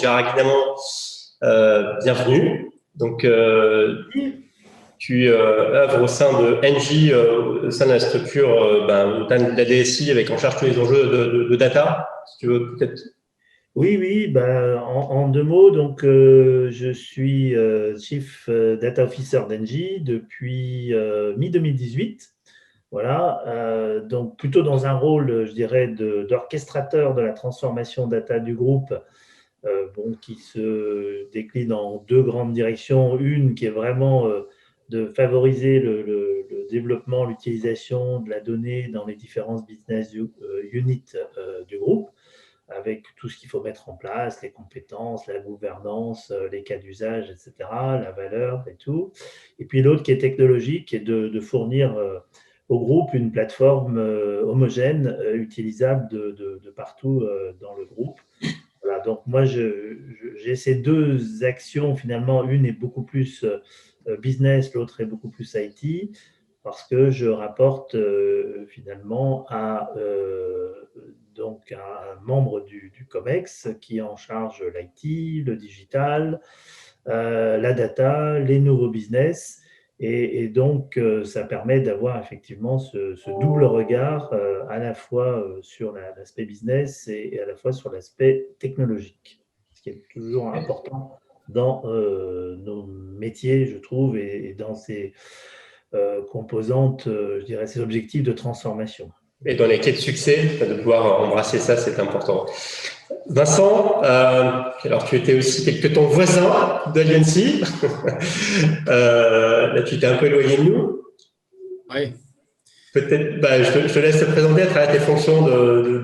Gérard Guinamant, bienvenue. Donc, tu œuvres au sein de Engie, au sein de la structure, au sein de la DSI, avec en charge tous les enjeux de data. Si tu veux peut-être. Oui, en deux mots, donc je suis Chief Data Officer d'Engie depuis mi-2018. Voilà, donc plutôt dans un rôle, je dirais, d'orchestrateur de la transformation data du groupe, qui se décline en deux grandes directions. Une qui est vraiment de favoriser le développement, l'utilisation de la donnée dans les différentes business units du groupe, avec tout ce qu'il faut mettre en place, les compétences, la gouvernance, les cas d'usage, etc., la valeur et tout. Et puis l'autre qui est technologique est de fournir au groupe une plateforme homogène, utilisable de partout dans le groupe. Voilà, donc moi, j'ai ces deux actions, finalement, une est beaucoup plus business, l'autre est beaucoup plus IT, parce que je rapporte finalement à donc un membre du COMEX qui est en charge l'IT, le digital, la data, les nouveaux business. Et donc, ça permet d'avoir effectivement ce double regard à la fois sur l'aspect business et à la fois sur l'aspect technologique, ce qui est toujours important dans nos métiers, je trouve, et dans ces composantes, je dirais, ces objectifs de transformation. Et dans les clés de succès, de pouvoir embrasser ça, c'est important. Vincent, alors tu étais aussi quelque temps voisin d'Aliancy. Là, tu t'es un peu éloigné de nous. Oui. Peut-être, je te laisse te présenter à travers tes fonctions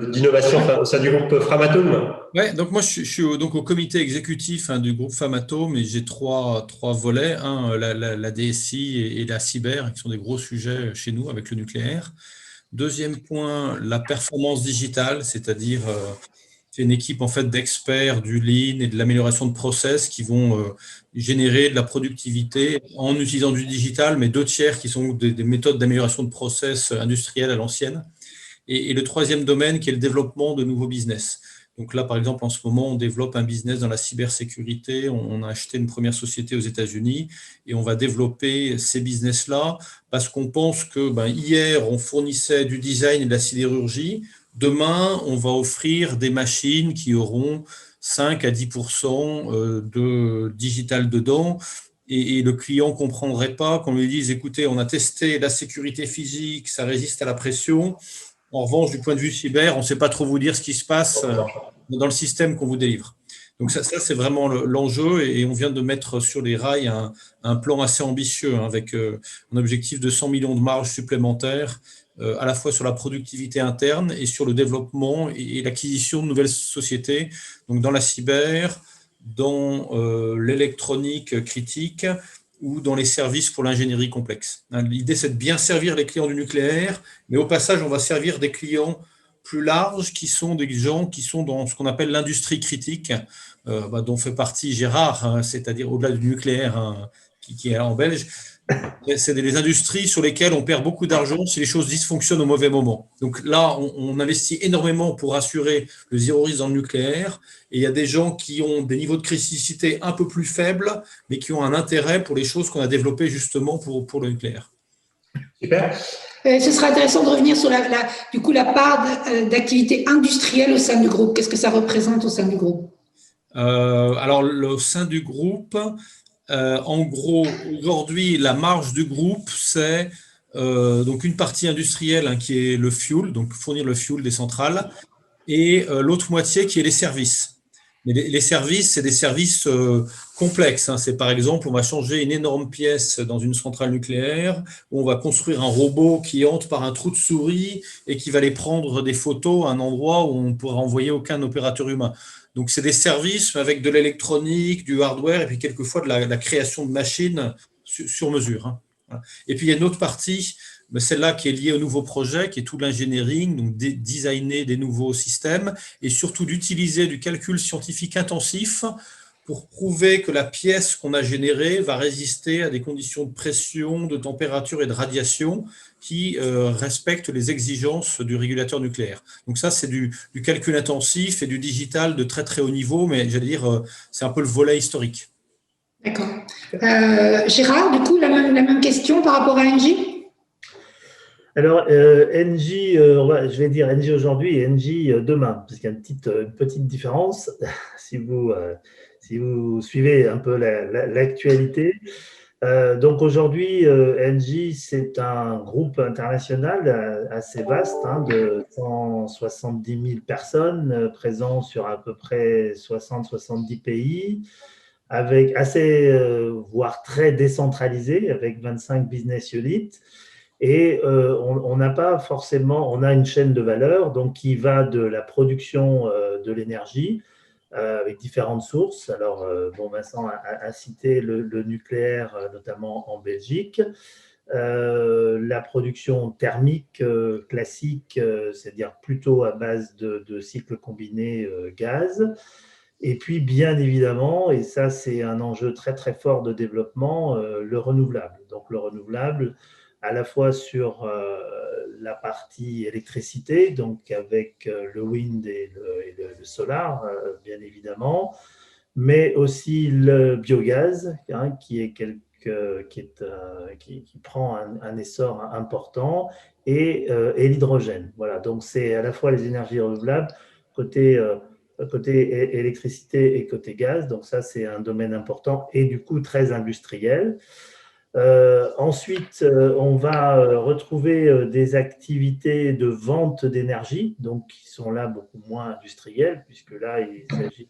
d'innovation au sein du groupe Framatome. Ouais, donc moi je suis donc au comité exécutif du groupe Framatome et j'ai trois volets. La DSI et la cyber, qui sont des gros sujets chez nous avec le nucléaire. Deuxième point, la performance digitale, c'est-à-dire c'est une équipe en fait d'experts du lean et de l'amélioration de process qui vont générer de la productivité en utilisant du digital, mais deux tiers qui sont des méthodes d'amélioration de process industriels à l'ancienne. Et le troisième domaine qui est le développement de nouveaux business. Donc là, par exemple, en ce moment, on développe un business dans la cybersécurité. On a acheté une première société aux États-Unis et on va développer ces business-là parce qu'on pense que hier, on fournissait du design et de la sidérurgie. Demain, on va offrir des machines qui auront 5 à 10% de digital dedans. Et le client ne comprendrait pas qu'on lui dise, écoutez, on a testé la sécurité physique, ça résiste à la pression. En revanche, du point de vue cyber, on ne sait pas trop vous dire ce qui se passe dans le système qu'on vous délivre. Donc ça c'est vraiment l'enjeu et on vient de mettre sur les rails un plan assez ambitieux avec un objectif de 100 millions de marge supplémentaires à la fois sur la productivité interne et sur le développement et l'acquisition de nouvelles sociétés, donc dans la cyber, dans l'électronique critique ou dans les services pour l'ingénierie complexe. L'idée, c'est de bien servir les clients du nucléaire, mais au passage, on va servir des clients plus larges qui sont des gens qui sont dans ce qu'on appelle l'industrie critique, dont fait partie Gérard, c'est-à-dire au-delà du nucléaire qui est en Belge. C'est des industries sur lesquelles on perd beaucoup d'argent si les choses dysfonctionnent au mauvais moment. Donc là, on investit énormément pour assurer le zéro risque dans le nucléaire. Et il y a des gens qui ont des niveaux de criticité un peu plus faibles, mais qui ont un intérêt pour les choses qu'on a développées justement pour le nucléaire. Super. Ce sera intéressant de revenir sur la part d'activité industrielle au sein du groupe. Qu'est-ce que ça représente au sein du groupe? Alors, au sein du groupe, en gros, aujourd'hui, la marge du groupe, c'est donc une partie industrielle qui est le fuel, donc fournir le fuel des centrales, et l'autre moitié qui est les services. Mais les services, c'est des services complexes. C'est par exemple, on va changer une énorme pièce dans une centrale nucléaire, où on va construire un robot qui entre par un trou de souris et qui va aller prendre des photos à un endroit où on ne pourra envoyer aucun opérateur humain. Donc, c'est des services avec de l'électronique, du hardware et puis quelquefois de la création de machines sur mesure. Et puis, il y a une autre partie, celle-là qui est liée au nouveau projet, qui est tout l'engineering, donc designer des nouveaux systèmes et surtout d'utiliser du calcul scientifique intensif pour prouver que la pièce qu'on a générée va résister à des conditions de pression, de température et de radiation qui respectent les exigences du régulateur nucléaire. Donc ça, c'est du calcul intensif et du digital de très très haut niveau, mais j'allais dire, c'est un peu le volet historique. D'accord. Gérard, du coup, la même question par rapport à Engie ? Alors, Engie, je vais dire Engie aujourd'hui et Engie demain, parce qu'il y a une petite différence. Si vous suivez un peu l'actualité. Donc aujourd'hui, Engie, c'est un groupe international assez vaste, de 170 000 personnes présents sur à peu près 60-70 pays, avec voire très décentralisé, avec 25 business units. Et on n'a pas forcément, on a une chaîne de valeur donc qui va de la production de l'énergie avec différentes sources. Alors, Vincent a cité le nucléaire, notamment en Belgique. La production thermique classique, c'est-à-dire plutôt à base de cycles combinés gaz. Et puis, bien évidemment, et ça, c'est un enjeu très, très fort de développement, le renouvelable. Donc, le renouvelable, à la fois sur la partie électricité, donc avec le wind et le solar, bien évidemment, mais aussi le biogaz, qui prend un essor important, et l'hydrogène. Voilà, donc c'est à la fois les énergies renouvelables, côté électricité et côté gaz, donc ça c'est un domaine important et du coup très industriel. Ensuite, on va retrouver des activités de vente d'énergie, donc qui sont là beaucoup moins industrielles, puisque là, il s'agit,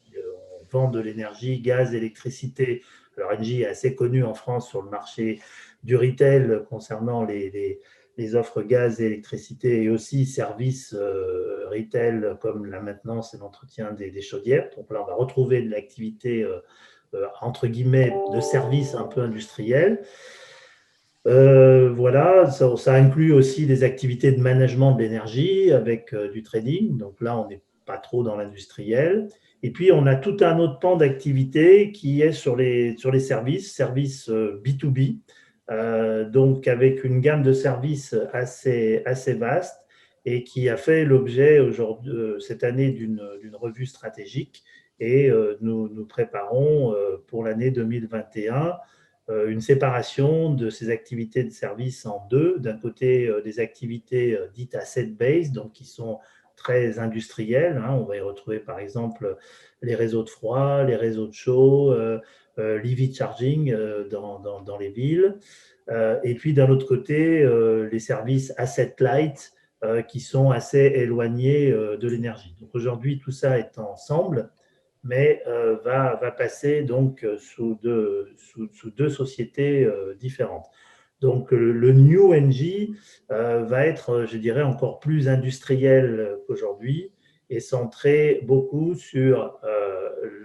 on vend de l'énergie, gaz, électricité. Alors, Engie est assez connue en France sur le marché du retail concernant les offres gaz et électricité et aussi services retail comme la maintenance et l'entretien des chaudières. Donc là, on va retrouver de l'activité entre guillemets de services un peu industriels. Voilà, ça inclut aussi des activités de management de l'énergie avec du trading. Donc là, on n'est pas trop dans l'industriel. Et puis, on a tout un autre pan d'activité qui est sur les services B2B, donc avec une gamme de services assez vaste et qui a fait l'objet cette année d'une revue stratégique. Et nous préparons pour l'année 2021 une séparation de ces activités de service en deux. D'un côté, des activités dites asset-based, donc qui sont très industrielles. On va y retrouver par exemple les réseaux de froid, les réseaux de chaud, l'EV charging dans les villes. Et puis d'un autre côté, les services asset-light qui sont assez éloignés de l'énergie. Donc aujourd'hui, tout ça est ensemble, mais va passer donc sous deux sociétés différentes. Donc le New Engie va être, je dirais, encore plus industriel qu'aujourd'hui et centré beaucoup sur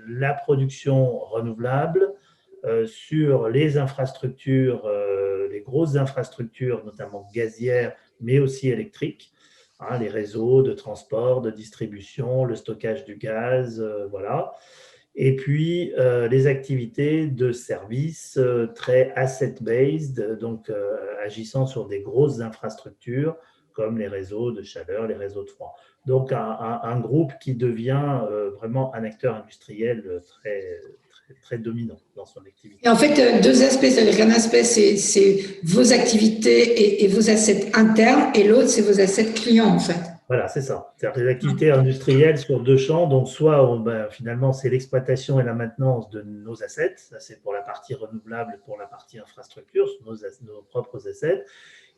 la production renouvelable, sur les infrastructures, les grosses infrastructures, notamment gazières, mais aussi électriques, les réseaux de transport, de distribution, le stockage du gaz, voilà. Et puis, les activités de service très asset-based, donc agissant sur des grosses infrastructures comme les réseaux de chaleur, les réseaux de froid. Donc, un groupe qui devient vraiment un acteur industriel très dominant dans son activité. Et en fait, deux aspects, c'est-à-dire qu'un aspect, c'est vos activités et vos assets internes, et l'autre, c'est vos assets clients, en fait. Voilà, c'est ça. C'est-à-dire les activités industrielles sur deux champs. Donc, soit finalement, c'est l'exploitation et la maintenance de nos assets. Ça, c'est pour la partie renouvelable, pour la partie infrastructure, sur nos propres assets.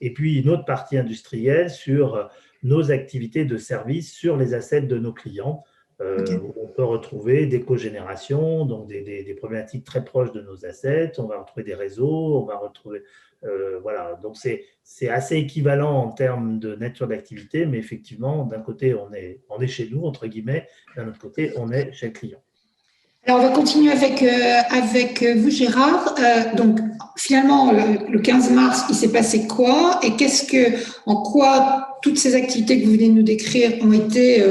Et puis, une autre partie industrielle sur nos activités de service sur les assets de nos clients. Okay. Où on peut retrouver des cogénérations, donc des problématiques très proches de nos assets. On va retrouver des réseaux, on va retrouver… voilà, donc c'est assez équivalent en termes de nature d'activité, mais effectivement, d'un côté, on est chez nous, entre guillemets, d'un autre côté, on est chez le client. Alors, on va continuer avec vous, Gérard. Donc, finalement, le 15 mars, il s'est passé quoi et en quoi toutes ces activités que vous venez de nous décrire ont été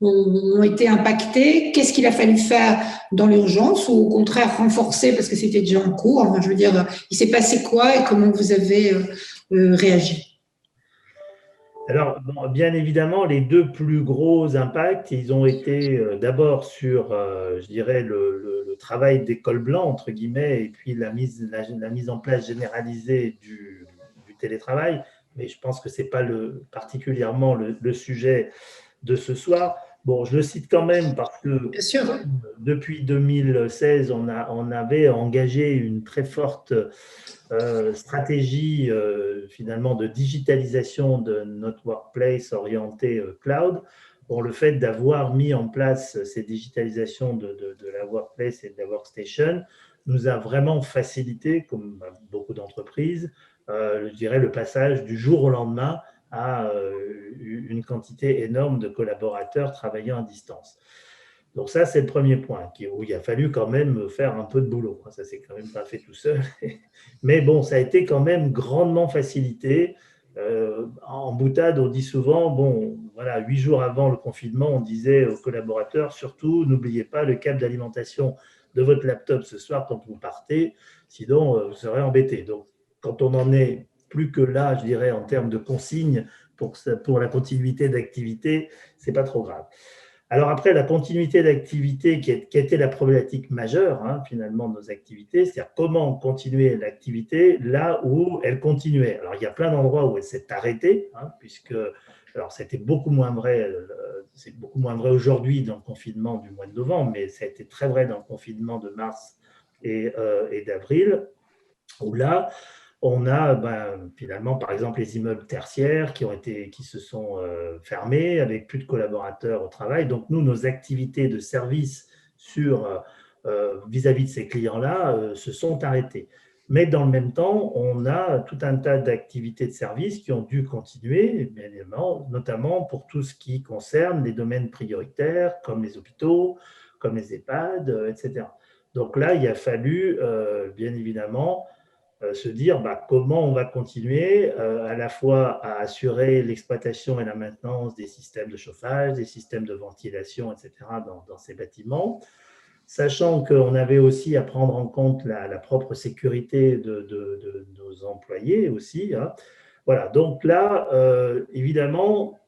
ont été impactés? Qu'est-ce qu'il a fallu faire dans l'urgence ou au contraire renforcer parce que c'était déjà en cours? Enfin, je veux dire, il s'est passé quoi et comment vous avez réagi? Alors, bon, bien évidemment, les deux plus gros impacts, ils ont été d'abord sur, je dirais, le travail des cols blancs, entre guillemets, et puis la mise en place généralisée du télétravail. Mais je pense que ce n'est pas particulièrement le sujet de ce soir. Bon, je le cite quand même parce que Bien sûr. depuis 2016, on avait engagé une très forte stratégie finalement de digitalisation de notre workplace orienté cloud. Bon, le fait d'avoir mis en place ces digitalisations de la workplace et de la workstation nous a vraiment facilité, comme beaucoup d'entreprises, je dirais le passage du jour au lendemain à une quantité énorme de collaborateurs travaillant à distance. Donc ça, c'est le premier point, où il a fallu quand même faire un peu de boulot. Ça, c'est quand même pas fait tout seul. Mais bon, ça a été quand même grandement facilité. En boutade, on dit souvent, bon, voilà, 8 jours avant le confinement, on disait aux collaborateurs, surtout, n'oubliez pas le câble d'alimentation de votre laptop ce soir quand vous partez, sinon vous serez embêtés. Donc, quand on en est plus que là, je dirais, en termes de consignes pour la continuité d'activité, c'est pas trop grave. Alors après, la continuité d'activité qui a été la problématique majeure finalement de nos activités, c'est-à-dire comment continuer l'activité là où elle continuait. Alors il y a plein d'endroits où elle s'est arrêtée, puisque alors c'était beaucoup moins vrai, c'est beaucoup moins vrai aujourd'hui dans le confinement du mois de novembre, mais ça a été très vrai dans le confinement de mars et d'avril, où là, on a finalement, par exemple, les immeubles tertiaires qui se sont fermés avec plus de collaborateurs au travail. Donc, nous, nos activités de service vis-à-vis de ces clients-là se sont arrêtées. Mais dans le même temps, on a tout un tas d'activités de service qui ont dû continuer, bien évidemment, notamment pour tout ce qui concerne les domaines prioritaires, comme les hôpitaux, comme les EHPAD, etc. Donc là, il a fallu, bien évidemment, se dire comment on va continuer à la fois à assurer l'exploitation et la maintenance des systèmes de chauffage, des systèmes de ventilation, etc. dans ces bâtiments, sachant qu'on avait aussi à prendre en compte la propre sécurité de nos employés aussi. Voilà, donc là, évidemment,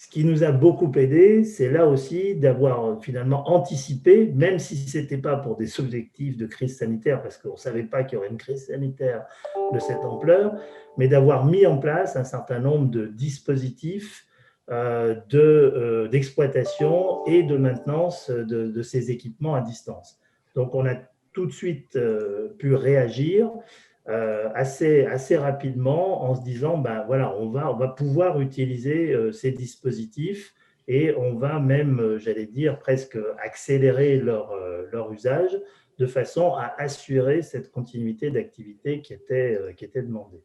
ce qui nous a beaucoup aidé, c'est là aussi d'avoir finalement anticipé, même si ce n'était pas pour des objectifs de crise sanitaire, parce qu'on ne savait pas qu'il y aurait une crise sanitaire de cette ampleur, mais d'avoir mis en place un certain nombre de dispositifs d'exploitation et de maintenance de ces équipements à distance. Donc, on a tout de suite pu réagir assez rapidement en se disant, voilà, on va pouvoir utiliser ces dispositifs et on va même, j'allais dire, presque accélérer leur usage de façon à assurer cette continuité d'activité qui était demandée.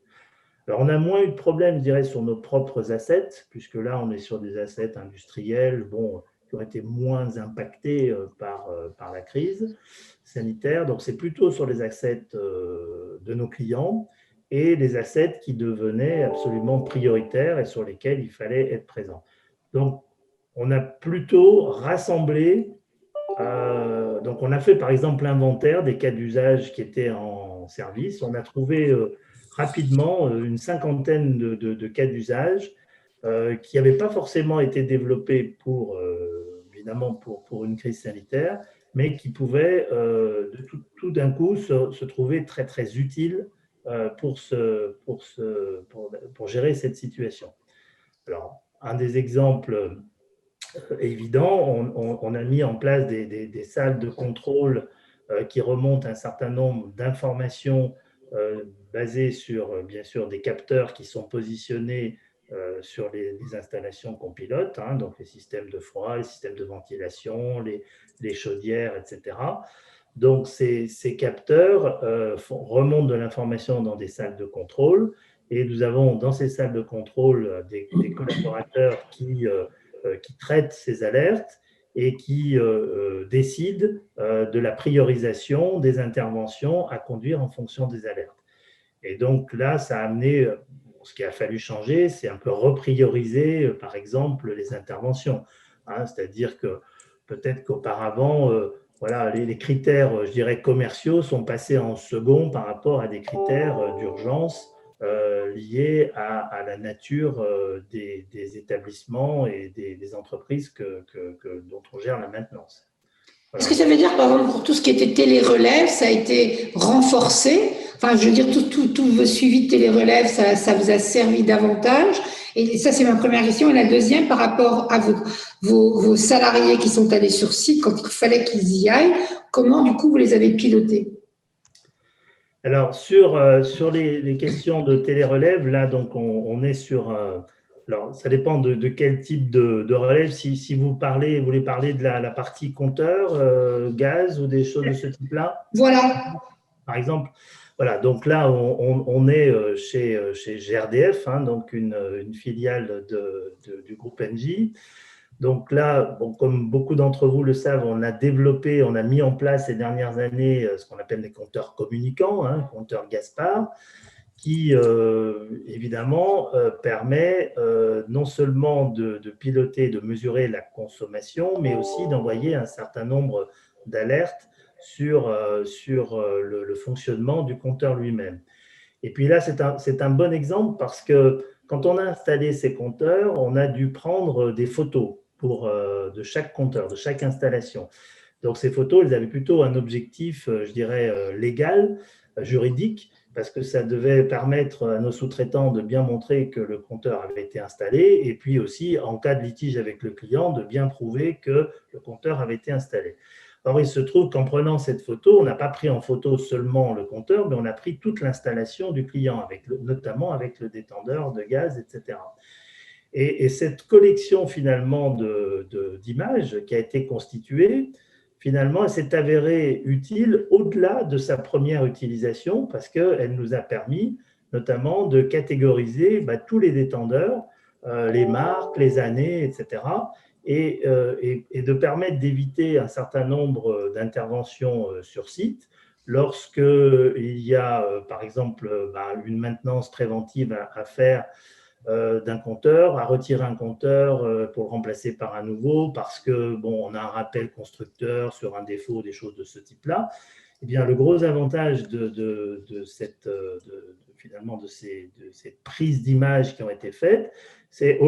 Alors, on a moins eu de problèmes, je dirais, sur nos propres assets, puisque là, on est sur des assets industriels, qui ont été moins impactés par la crise sanitaire. Donc, c'est plutôt sur les assets de nos clients et les assets qui devenaient absolument prioritaires et sur lesquels il fallait être présent. Donc, on a plutôt rassemblé, donc on a fait par exemple l'inventaire des cas d'usage qui étaient en service. On a trouvé rapidement une cinquantaine de cas d'usage qui n'avaient pas forcément été développés évidemment pour une crise sanitaire, mais qui pouvaient tout d'un coup se trouver très, très utiles pour gérer cette situation. Alors, un des exemples évidents, on a mis en place des salles de contrôle qui remontent un certain nombre d'informations basées sur, bien sûr, des capteurs qui sont positionnés sur les installations qu'on pilote, donc les systèmes de froid, les systèmes de ventilation, les chaudières, etc. Donc, ces capteurs remontent de l'information dans des salles de contrôle et nous avons dans ces salles de contrôle des collaborateurs qui traitent ces alertes et qui décident de la priorisation des interventions à conduire en fonction des alertes. Et donc là, ça a amené, ce qu'il a fallu changer, c'est un peu reprioriser, par exemple, les interventions. hein, c'est-à-dire que peut-être qu'auparavant, voilà, les critères, je dirais, commerciaux sont passés en second par rapport à des critères d'urgence liés à la nature des établissements et des entreprises dont on gère la maintenance. Est-ce que ça veut dire, par exemple, pour tout ce qui était télérelève, ça a été renforcé? Enfin, je veux dire, tout vos suivis de télérelève, ça vous a servi davantage? Et ça, c'est ma première question. Et la deuxième, par rapport à vos salariés qui sont allés sur site, quand il fallait qu'ils y aillent, comment, du coup, vous les avez pilotés? Alors, sur les questions de télérelève, là, donc, on est sur… alors, ça dépend de quel type de relève. Si vous voulez parler de la partie compteur, gaz ou des choses de ce type-là, Voilà. par exemple. Voilà, donc là, on est chez GRDF, hein, donc une filiale du groupe Engie. Donc là, bon, comme beaucoup d'entre vous le savent, on a mis en place ces dernières années ce qu'on appelle des compteurs communicants, hein, compteurs Gaspard, qui évidemment permet non seulement de piloter, de mesurer la consommation, mais aussi d'envoyer un certain nombre d'alertes sur le fonctionnement du compteur lui-même. Et puis là, c'est un bon exemple parce que quand on a installé ces compteurs, on a dû prendre des photos de chaque compteur, de chaque installation. Donc ces photos, elles avaient plutôt un objectif, je dirais, légal, juridique, parce que ça devait permettre à nos sous-traitants de bien montrer que le compteur avait été installé et puis aussi, en cas de litige avec le client, de bien prouver que le compteur avait été installé. Or, il se trouve qu'en prenant cette photo, on n'a pas pris en photo seulement le compteur, mais on a pris toute l'installation du client, notamment avec le détendeur de gaz, etc. Et cette collection finalement d'images qui a été constituée, finalement, elle s'est avérée utile au-delà de sa première utilisation parce qu'elle nous a permis notamment de catégoriser tous les détendeurs, les marques, les années, etc. Et de permettre d'éviter un certain nombre d'interventions sur site lorsqu'il y a, par exemple, une maintenance préventive à faire d'un compteur, à retirer un compteur pour le remplacer par un nouveau parce que on a un rappel constructeur sur un défaut, des choses de ce type-là. Eh bien, le gros avantage finalement de ces prises d'images qui ont été faites, c'est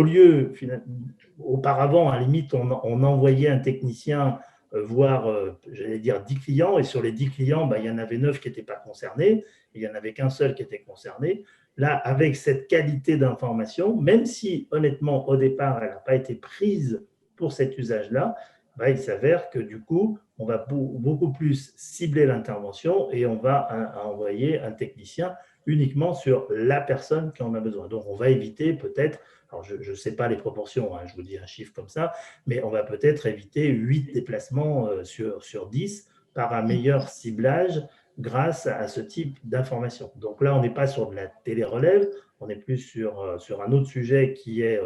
auparavant, à la limite, on envoyait un technicien voir, j'allais dire, 10 clients, et sur les 10 clients, il y en avait 9 qui n'étaient pas concernés, et il n'y en avait qu'un seul qui était concerné. Là, avec cette qualité d'information, même si, honnêtement, au départ, elle n'a pas été prise pour cet usage-là, il s'avère que du coup, on va beaucoup plus cibler l'intervention et on va envoyer un technicien uniquement sur la personne qui en a besoin. Donc, on va éviter peut-être, alors je ne sais pas les proportions, hein, je vous dis un chiffre comme ça, mais on va peut-être éviter 8 déplacements sur 10 par un meilleur ciblage grâce à ce type d'information. Donc là, on n'est pas sur de la télérelève, on est plus sur un autre sujet qui est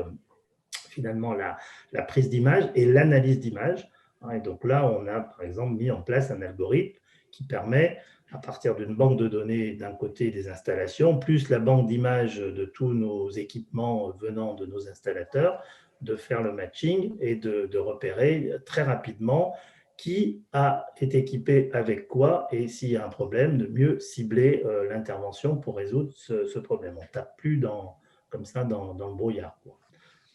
finalement la prise d'image et l'analyse d'image. Et donc là, on a par exemple mis en place un algorithme qui permet, à partir d'une banque de données d'un côté des installations, plus la banque d'images de tous nos équipements venant de nos installateurs, de faire le matching et de repérer très rapidement qui est équipé avec quoi et s'il y a un problème, de mieux cibler l'intervention pour résoudre ce problème. On ne tape plus comme ça dans le brouillard.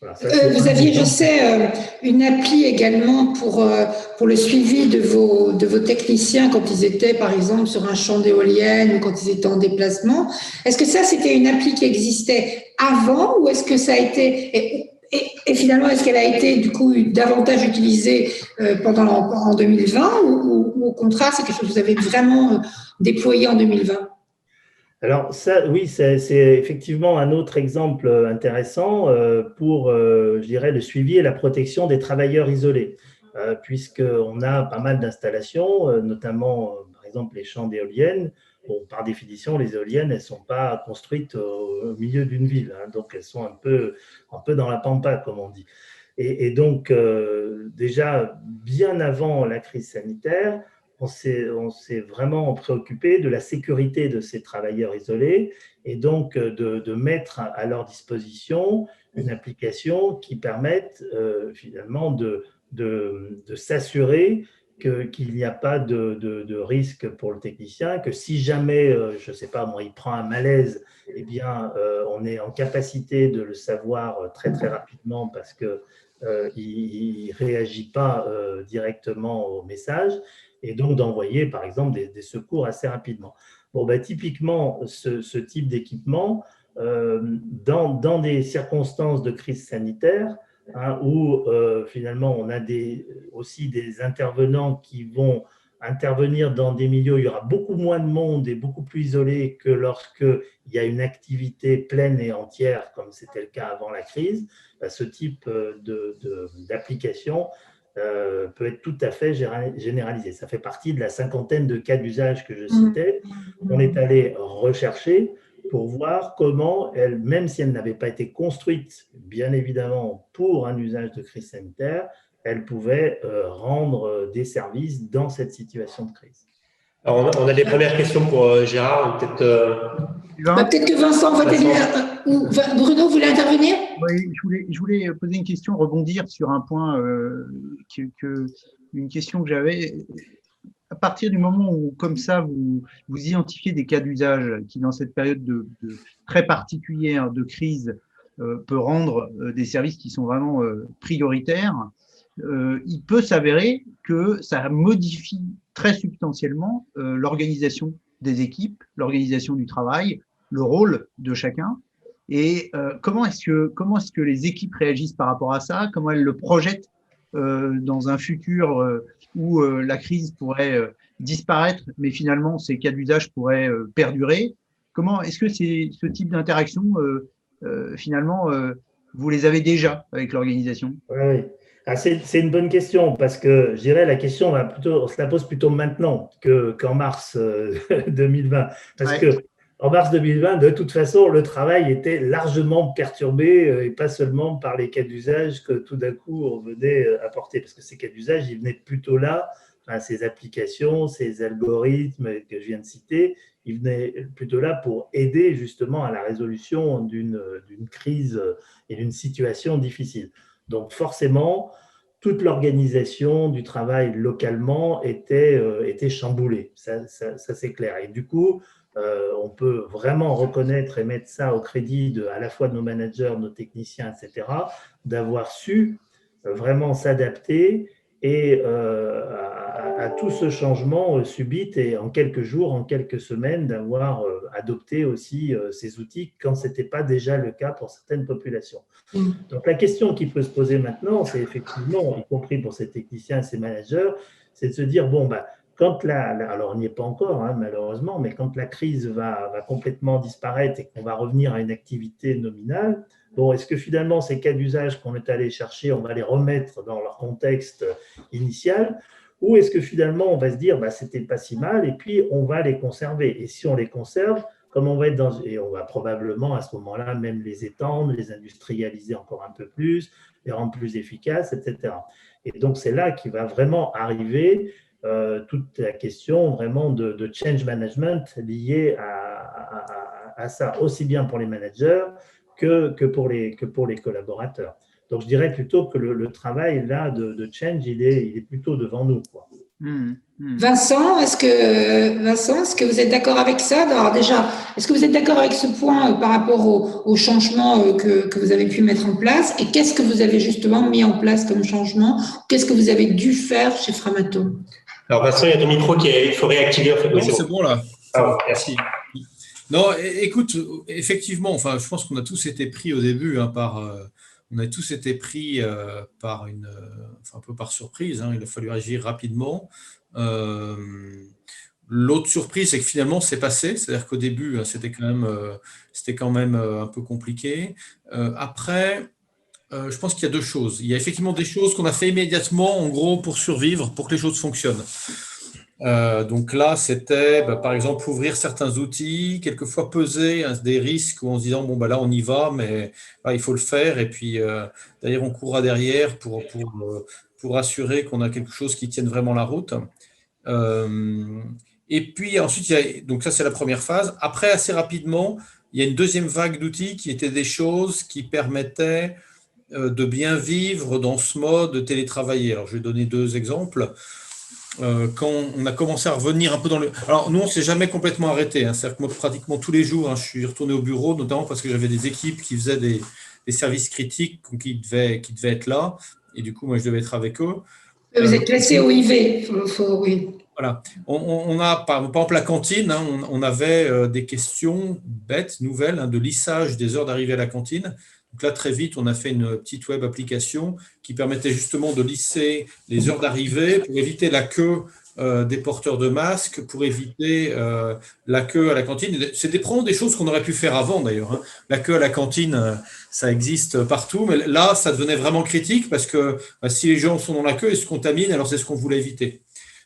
Voilà, vous aviez, je sais, une appli également pour le suivi de vos techniciens quand ils étaient, par exemple, sur un champ d'éoliennes ou quand ils étaient en déplacement. Est-ce que ça, c'était une appli qui existait avant ou est-ce que ça a été… Et finalement, est-ce qu'elle a été du coup davantage utilisée en 2020 ou au contraire, c'est quelque chose que vous avez vraiment déployé en 2020? Alors ça, oui, c'est effectivement un autre exemple intéressant pour, je dirais, le suivi et la protection des travailleurs isolés, puisqu'on a pas mal d'installations, notamment, par exemple, les champs d'éoliennes. Bon, par définition, les éoliennes, elles ne sont pas construites au milieu d'une ville, hein, donc elles sont un peu dans la pampa, comme on dit. Et donc, déjà, bien avant la crise sanitaire, on s'est vraiment préoccupé de la sécurité de ces travailleurs isolés et donc de mettre à leur disposition une application qui permette finalement de s'assurer qu'il n'y a pas de risque pour le technicien, que si jamais, je ne sais pas, moi, il prend un malaise, eh bien, on est en capacité de le savoir très, très rapidement parce qu'il ne réagit pas directement au message et donc d'envoyer, par exemple, des secours assez rapidement. Bon, ben, typiquement, ce type d'équipement, dans des circonstances de crise sanitaire, où finalement on a aussi des intervenants qui vont intervenir dans des milieux où il y aura beaucoup moins de monde et beaucoup plus isolé que lorsqu'il y a une activité pleine et entière, comme c'était le cas avant la crise. Ce type d'application peut être tout à fait généralisé. Ça fait partie de la 50aine de cas d'usage que je citais. On est allé rechercher pour voir comment elle, même si elle n'avait pas été construite, bien évidemment, pour un usage de crise sanitaire, elle pouvait rendre des services dans cette situation de crise. Alors, on a des premières questions pour Gérard. Peut-être que Vincent va ou Bruno voulait intervenir. Oui, je voulais poser une question, rebondir sur un point, une question que j'avais. À partir du moment où, comme ça, vous identifiez des cas d'usage qui, dans cette période très particulière de crise, peut rendre des services qui sont vraiment prioritaires, il peut s'avérer que ça modifie très substantiellement l'organisation des équipes, l'organisation du travail, le rôle de chacun. Et comment est-ce que les équipes réagissent par rapport à ça? Comment elles le projettent dans un futur où la crise pourrait disparaître, mais finalement ces cas d'usage pourraient perdurer? Comment est-ce que ce type d'interaction, finalement, vous les avez déjà avec l'organisation? Oui. C'est une bonne question parce que je dirais la question on se la pose plutôt maintenant qu'en mars 2020. Parce que en mars 2020, de toute façon, le travail était largement perturbé et pas seulement par les cas d'usage que tout d'un coup on venait apporter. Parce que ces cas d'usage, ils venaient plutôt là, ces applications, ces algorithmes que je viens de citer, ils venaient plutôt là pour aider justement à la résolution d'une crise et d'une situation difficile. Donc forcément, toute l'organisation du travail localement était chamboulée, ça c'est clair. Et du coup, on peut vraiment reconnaître et mettre ça au crédit à la fois de nos managers, de nos techniciens, etc., d'avoir su vraiment s'adapter et à tout ce changement subit et en quelques jours, en quelques semaines, d'avoir adopté aussi ces outils quand ce n'était pas déjà le cas pour certaines populations. Donc la question qui peut se poser maintenant, c'est effectivement, y compris pour ces techniciens et ces managers, c'est de se dire, bon, alors on n'y est pas encore, malheureusement, mais quand la crise va complètement disparaître et qu'on va revenir à une activité nominale, bon, est-ce que finalement ces cas d'usage qu'on est allé chercher, on va les remettre dans leur contexte initial, ou est-ce que finalement on va se dire, c'était pas si mal, et puis on va les conserver. Et si on les conserve, comme on va être et on va probablement à ce moment-là même les étendre, les industrialiser encore un peu plus, les rendre plus efficaces, etc. Et donc c'est là qu'il va vraiment arriver toute la question vraiment de change management liée à ça, aussi bien pour les managers que pour les collaborateurs. Donc, je dirais plutôt que le travail là de change, il est plutôt devant nous, quoi. Vincent, est-ce que vous êtes d'accord avec ça? Alors déjà, est-ce que vous êtes d'accord avec ce point par rapport au changement que vous avez pu mettre en place? Et qu'est-ce que vous avez justement mis en place comme changement? Qu'est-ce que vous avez dû faire chez Framatome? Alors Vincent, il y a ton micro il faut réactiver. En fait. Non, c'est bon là. Ah, merci. Non, écoute, effectivement, enfin, je pense qu'on a tous été pris au début on a tous été pris par un peu par surprise. Il a fallu agir rapidement. L'autre surprise, c'est que finalement, c'est passé. C'est-à-dire qu'au début, c'était quand même un peu compliqué. Après, je pense qu'il y a deux choses. Il y a effectivement des choses qu'on a fait immédiatement, en gros, pour survivre, pour que les choses fonctionnent. Donc là, c'était, par exemple, ouvrir certains outils, quelquefois peser des risques en se disant, là, on y va, mais il faut le faire. Et puis, d'ailleurs, on courra derrière pour assurer qu'on a quelque chose qui tienne vraiment la route. Et puis ensuite, donc ça c'est la première phase. Après, assez rapidement, il y a une deuxième vague d'outils qui étaient des choses qui permettaient de bien vivre dans ce mode télétravailler. Alors, je vais donner 2 exemples. Quand on a commencé à revenir un peu dans le... Alors, nous, on ne s'est jamais complètement arrêté. C'est-à-dire que moi, pratiquement tous les jours, je suis retourné au bureau, notamment parce que j'avais des équipes qui faisaient des services critiques qui devaient être là. Et du coup, moi, je devais être avec eux. Vous êtes classé au IV, oui. Voilà. On a, par exemple, la cantine, on avait des questions bêtes, nouvelles, de lissage des heures d'arrivée à la cantine. Donc là, très vite, on a fait une petite web application qui permettait justement de lisser les heures d'arrivée pour éviter la queue des porteurs de masques, pour éviter la queue à la cantine. C'est probablement des choses qu'on aurait pu faire avant, d'ailleurs. La queue à la cantine, ça existe partout, mais là, ça devenait vraiment critique parce que si les gens sont dans la queue, ils se contaminent, alors c'est ce qu'on voulait éviter.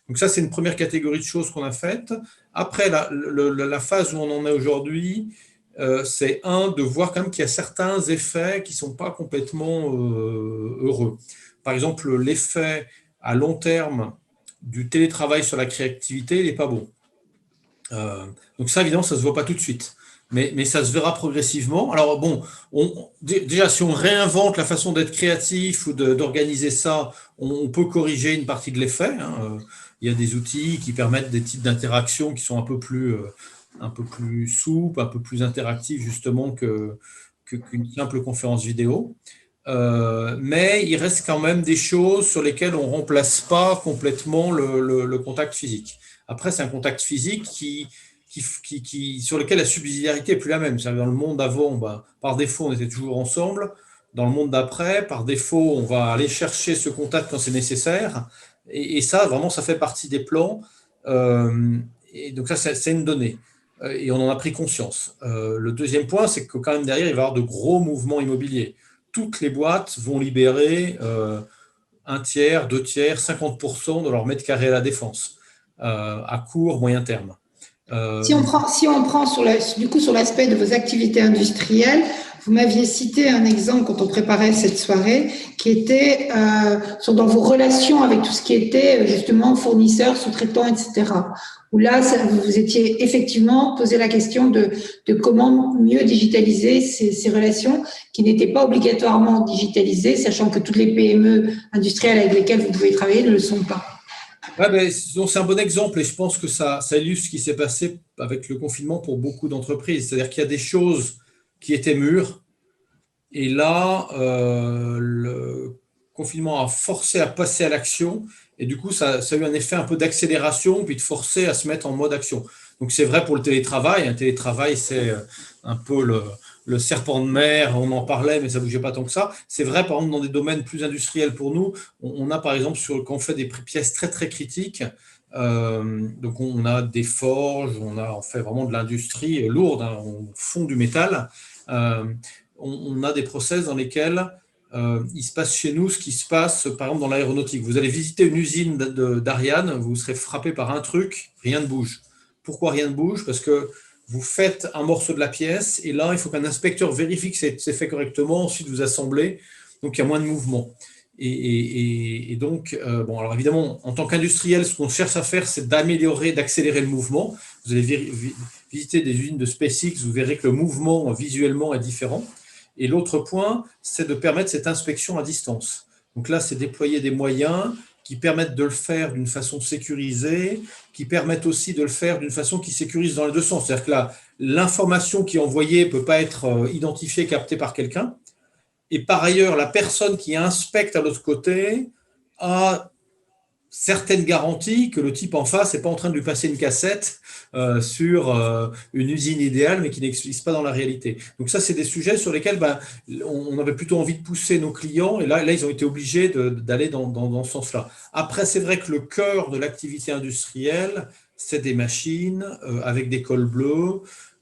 Donc ça, c'est une première catégorie de choses qu'on a faites. Après, la phase où on en est aujourd'hui, c'est de voir quand même qu'il y a certains effets qui ne sont pas complètement heureux. Par exemple, l'effet à long terme du télétravail sur la créativité, il n'est pas bon. Donc ça, évidemment, ça ne se voit pas tout de suite. Mais ça se verra progressivement. Alors bon, déjà, si on réinvente la façon d'être créatif ou d'organiser ça, on peut corriger une partie de l'effet. Il y a des outils qui permettent des types d'interactions qui sont un peu plus souples, un peu plus interactifs justement qu'une simple conférence vidéo. Mais il reste quand même des choses sur lesquelles on ne remplace pas complètement le contact physique. Après, c'est un contact physique sur lequel la subsidiarité n'est plus la même. Dans le monde d'avant, par défaut, on était toujours ensemble. Dans le monde d'après, par défaut, on va aller chercher ce contact quand c'est nécessaire. Et ça, vraiment, ça fait partie des plans. Et donc ça, c'est une donnée. Et on en a pris conscience. Le deuxième point, c'est que quand même derrière, il va y avoir de gros mouvements immobiliers. Toutes les boîtes vont libérer 1 tiers, 2 tiers, 50% de leur mètre carré à la défense, à court, moyen terme. Si on prend sur l'aspect de vos activités industrielles, vous m'aviez cité un exemple quand on préparait cette soirée qui était dans vos relations avec tout ce qui était justement fournisseurs, sous-traitants, etc. Où là, vous vous étiez effectivement posé la question de comment mieux digitaliser ces relations qui n'étaient pas obligatoirement digitalisées, sachant que toutes les PME industrielles avec lesquelles vous pouvez travailler ne le sont pas. Ouais, c'est un bon exemple et je pense que ça illustre ce qui s'est passé avec le confinement pour beaucoup d'entreprises. C'est-à-dire qu'il y a des choses qui étaient mûres et là, le confinement a forcé à passer à l'action et du coup, ça a eu un effet un peu d'accélération puis de forcer à se mettre en mode action. Donc, c'est vrai pour le télétravail. Un télétravail, c'est un peu le serpent de mer, on en parlait, mais ça ne bougeait pas tant que ça. C'est vrai, par exemple, dans des domaines plus industriels pour nous, on a par exemple, quand on fait des pièces très, très critiques, donc on a des forges, on fait vraiment de l'industrie lourde, on fond du métal. On a des process dans lesquels il se passe chez nous ce qui se passe, par exemple, dans l'aéronautique. Vous allez visiter une usine d'Ariane, vous serez frappé par un truc, rien ne bouge. Pourquoi rien ne bouge? Parce que vous faites un morceau de la pièce et là, il faut qu'un inspecteur vérifie que c'est fait correctement. Ensuite, vous assemblez. Donc, il y a moins de mouvement. Et donc, alors évidemment, en tant qu'industriel, ce qu'on cherche à faire, c'est d'améliorer, d'accélérer le mouvement. Vous allez visiter des usines de SpaceX, vous verrez que le mouvement visuellement est différent. Et l'autre point, c'est de permettre cette inspection à distance. Donc là, c'est déployer des moyens qui permettent de le faire d'une façon sécurisée, qui permettent aussi de le faire d'une façon qui sécurise dans les deux sens. C'est-à-dire que là, l'information qui est envoyée ne peut pas être identifiée, captée par quelqu'un. Et par ailleurs, la personne qui inspecte à l'autre côté a certaines garanties que le type en face n'est pas en train de lui passer une cassette sur une usine idéale, mais qui n'existe pas dans la réalité. Donc ça, c'est des sujets sur lesquels on avait plutôt envie de pousser nos clients, et là ils ont été obligés d'aller dans ce sens-là. Après, c'est vrai que le cœur de l'activité industrielle, c'est des machines avec des cols bleus.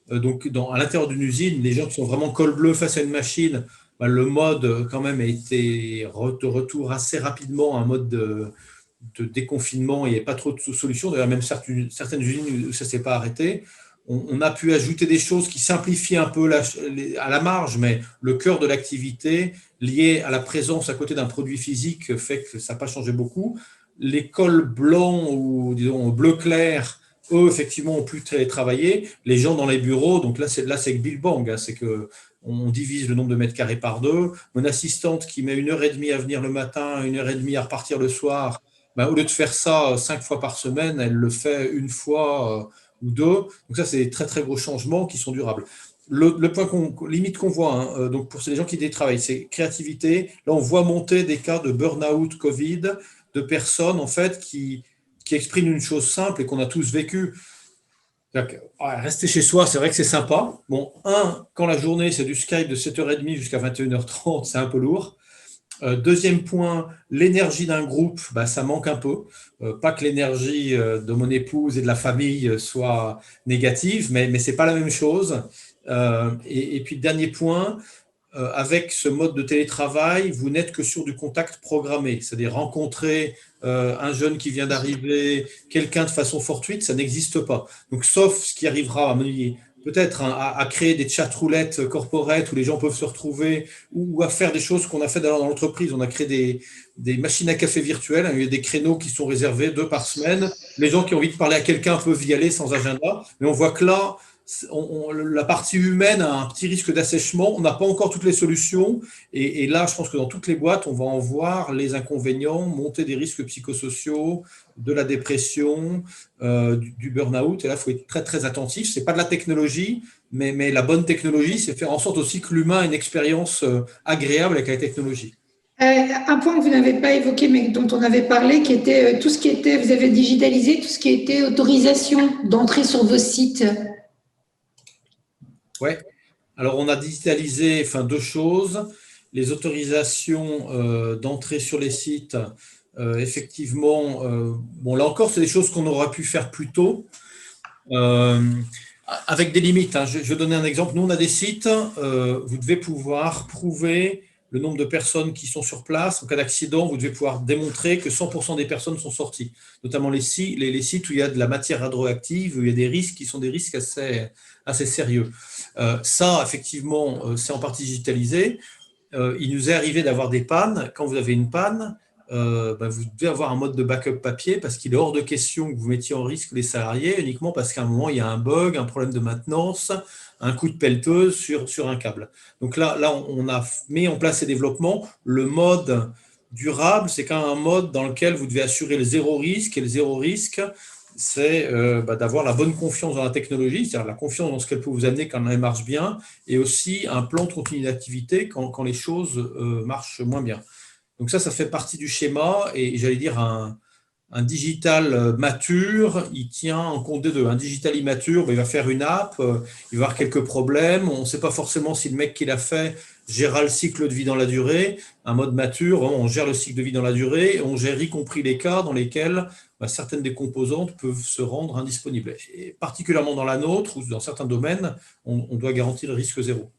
Donc à l'intérieur d'une usine, les gens qui sont vraiment col bleu face à une machine, le mode quand même a été de retour assez rapidement à un mode de déconfinement. Il n'y avait pas trop de solutions. D'ailleurs, même certaines usines où ça ne s'est pas arrêté. On a pu ajouter des choses qui simplifient un peu à la marge, mais le cœur de l'activité lié à la présence à côté d'un produit physique fait que ça n'a pas changé beaucoup. les cols blancs ou disons bleu clair, eux, effectivement, ont pu télétravailler. Les gens dans les bureaux, donc là, c'est Big Bang, hein, c'est qu'on divise le nombre de mètres carrés par deux. Mon assistante qui met 1h30 à venir le matin, 1h30 à repartir le soir, ben, au lieu de faire ça 5 fois par semaine, elle le fait une fois ou deux. Donc ça, c'est des très, très gros changements qui sont durables. Le point limite qu'on voit, hein, donc pour les gens qui télétravaillent, c'est créativité. Là, on voit monter des cas de burn-out Covid, de personnes en fait qui expriment une chose simple et qu'on a tous vécu. Rester chez soi, c'est vrai que c'est sympa. Bon, quand la journée, c'est du Skype de 7h30 jusqu'à 21h30, c'est un peu lourd. Deuxième point, l'énergie d'un groupe, ça manque un peu. Pas que l'énergie de mon épouse et de la famille soit négative, mais ce n'est pas la même chose. Et puis, dernier point, avec ce mode de télétravail, vous n'êtes que sur du contact programmé, c'est-à-dire rencontrer un jeune qui vient d'arriver, quelqu'un de façon fortuite, ça n'existe pas. Donc, sauf ce qui arrivera à mener peut-être à créer des chat-roulettes corporate où les gens peuvent se retrouver ou à faire des choses qu'on a fait dans l'entreprise. On a créé des machines à café virtuelles, il y a des créneaux qui sont réservés 2 par semaine. Les gens qui ont envie de parler à quelqu'un peuvent y aller sans agenda, mais on voit que là, la partie humaine a un petit risque d'assèchement. On n'a pas encore toutes les solutions. Et là, je pense que dans toutes les boîtes, on va en voir les inconvénients, monter des risques psychosociaux, de la dépression, du burn-out. Et là, il faut être très, très attentif. Ce n'est pas de la technologie, mais la bonne technologie, c'est faire en sorte aussi que l'humain ait une expérience agréable avec la technologie. Un point que vous n'avez pas évoqué, mais dont on avait parlé, qui était tout ce qui était, vous avez digitalisé tout ce qui était autorisation d'entrée sur vos sites. Oui, alors on a digitalisé 2 choses. Les autorisations d'entrée sur les sites, effectivement, bon, là encore, c'est des choses qu'on aurait pu faire plus tôt, avec des limites. Je vais donner un exemple. Nous, on a des sites, vous devez pouvoir prouver le nombre de personnes qui sont sur place. En cas d'accident, vous devez pouvoir démontrer que 100% des personnes sont sorties, notamment les sites où il y a de la matière radioactive, où il y a des risques qui sont des risques assez sérieux. Ça, effectivement, c'est en partie digitalisé. Il nous est arrivé d'avoir des pannes. Quand vous avez une panne, vous devez avoir un mode de backup papier parce qu'il est hors de question que vous mettiez en risque les salariés uniquement parce qu'à un moment, il y a un bug, un problème de maintenance, un coup de pelleteuse sur un câble. Donc là, on a mis en place ces développements. Le mode durable, c'est quand même un mode dans lequel vous devez assurer le zéro risque. Et le zéro risque, c'est d'avoir la bonne confiance dans la technologie, c'est-à-dire la confiance dans ce qu'elle peut vous amener quand elle marche bien, et aussi un plan de continu d'activité quand les choses marchent moins bien. Donc ça fait partie du schéma, et j'allais dire un digital mature, il tient en compte des deux. Un digital immature, il va faire une app, il va avoir quelques problèmes, on ne sait pas forcément si le mec qui l'a fait gérera le cycle de vie dans la durée. Un mode mature, on gère le cycle de vie dans la durée, on gère y compris les cas dans lesquels certaines des composantes peuvent se rendre indisponibles. Et particulièrement dans la nôtre, ou dans certains domaines, on doit garantir le risque zéro.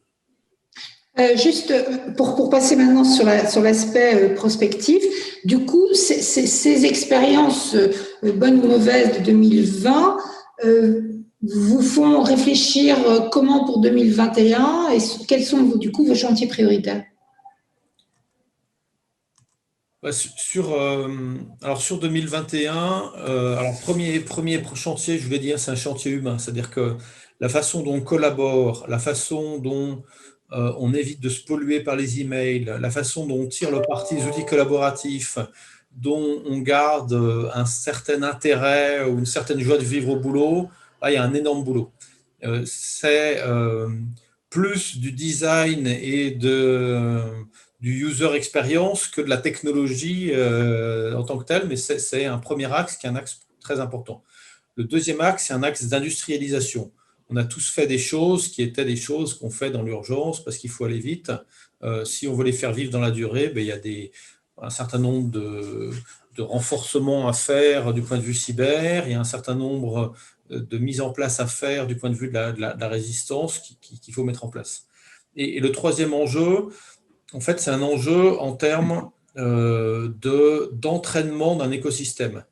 Juste pour passer maintenant sur l'aspect prospectif, du coup, ces expériences bonnes ou mauvaises de 2020 vous font réfléchir comment pour 2021 et quels sont du coup vos chantiers prioritaires? Sur 2021, premier chantier, je voulais dire, c'est un chantier humain, c'est-à-dire que la façon dont on collabore, la façon dont on évite de se polluer par les emails, la façon dont on tire le parti des outils collaboratifs, dont on garde un certain intérêt ou une certaine joie de vivre au boulot, là, il y a un énorme boulot. C'est plus du design et du user experience que de la technologie en tant que telle, mais c'est un premier axe qui est un axe très important. Le deuxième axe, c'est un axe d'industrialisation. On a tous fait des choses qui étaient des choses qu'on fait dans l'urgence parce qu'il faut aller vite. Si on veut les faire vivre dans la durée, il y a un certain nombre de renforcements à faire du point de vue cyber, il y a un certain nombre de mises en place à faire du point de vue de la résistance qu'il faut mettre en place. Et le troisième enjeu, en fait, c'est un enjeu en termes d'entraînement d'un écosystème.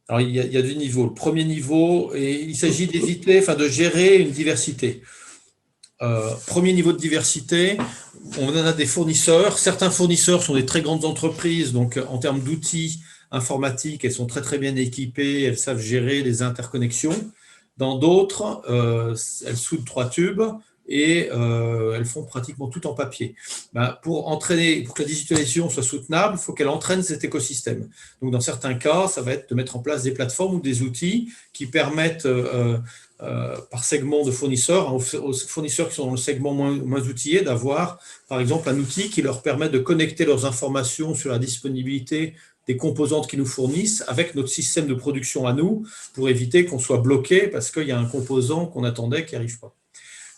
Alors, il y a 2 niveaux. Le premier niveau, il s'agit d'éviter, de gérer une diversité. Premier niveau de diversité, on en a des fournisseurs. Certains fournisseurs sont des très grandes entreprises, donc en termes d'outils informatiques, elles sont très très bien équipées, elles savent gérer les interconnexions. Dans d'autres, elles soudent 3 tubes et elles font pratiquement tout en papier. Pour que la digitalisation soit soutenable, il faut qu'elle entraîne cet écosystème. Donc, dans certains cas, ça va être de mettre en place des plateformes ou des outils qui permettent, par segment de fournisseurs, aux fournisseurs qui sont dans le segment moins outillé, d'avoir, par exemple, un outil qui leur permet de connecter leurs informations sur la disponibilité des composantes qu'ils nous fournissent avec notre système de production à nous pour éviter qu'on soit bloqué parce qu'il y a un composant qu'on attendait qui n'arrive pas.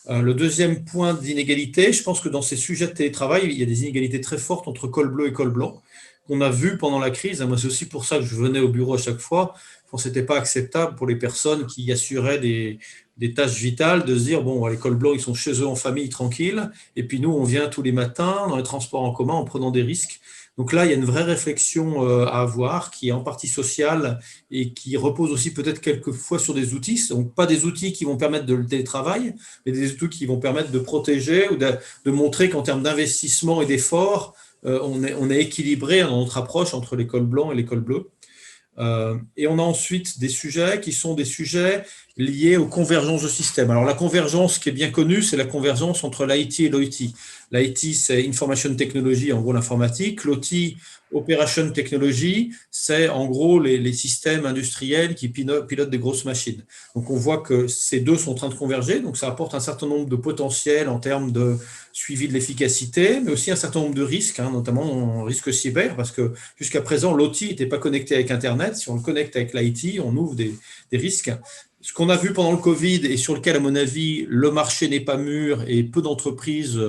Le deuxième point d'inégalité, je pense que dans ces sujets de télétravail, il y a des inégalités très fortes entre col bleu et col blanc qu'on a vu pendant la crise. Moi, c'est aussi pour ça que je venais au bureau à chaque fois. Ce n'était pas acceptable pour les personnes qui assuraient des tâches vitales de se dire, bon, les cols blancs, ils sont chez eux en famille, tranquilles, et puis nous, on vient tous les matins dans les transports en commun en prenant des risques. Donc là, il y a une vraie réflexion à avoir qui est en partie sociale et qui repose aussi peut-être quelquefois sur des outils. Donc pas des outils qui vont permettre de le télétravail, mais des outils qui vont permettre de protéger ou de montrer qu'en termes d'investissement et d'efforts, on est équilibré dans notre approche entre les cols blancs et les cols bleus. Et on a ensuite des sujets qui sont des sujets liés aux convergences de systèmes. Alors la convergence qui est bien connue, c'est la convergence entre l'IT et l'OT. L'IT, c'est Information Technology, en gros l'informatique. L'OT, Operation Technology, c'est en gros les systèmes industriels qui pilotent des grosses machines. Donc on voit que ces deux sont en train de converger, donc ça apporte un certain nombre de potentiels en termes de suivi de l'efficacité, mais aussi un certain nombre de risques, notamment en risque cyber, parce que jusqu'à présent, l'OT n'était pas connecté avec Internet. Si on le connecte avec l'IT, on ouvre des risques. Ce qu'on a vu pendant le Covid et sur lequel, à mon avis, le marché n'est pas mûr et peu d'entreprises,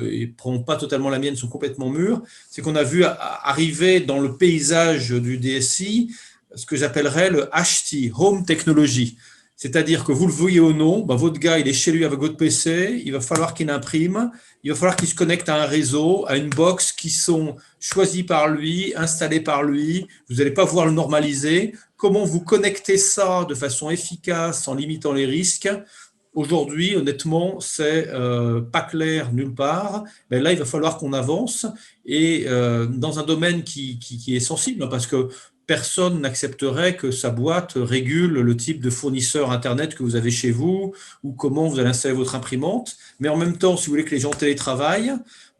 et prend pas totalement la mienne, sont complètement mûres, c'est qu'on a vu arriver dans le paysage du DSI ce que j'appellerais le HT, Home Technology. C'est-à-dire que vous le vouliez ou non, votre gars, il est chez lui avec votre PC, il va falloir qu'il imprime, il va falloir qu'il se connecte à un réseau, à une box qui sont choisies par lui, installées par lui. Vous n'allez pas pouvoir le normaliser. Comment vous connectez ça de façon efficace en limitant les risques ? Aujourd'hui, honnêtement, c'est pas clair nulle part. Mais là, il va falloir qu'on avance et dans un domaine qui est sensible, parce que personne n'accepterait que sa boîte régule le type de fournisseur Internet que vous avez chez vous ou comment vous allez installer votre imprimante. Mais en même temps, si vous voulez que les gens télétravaillent,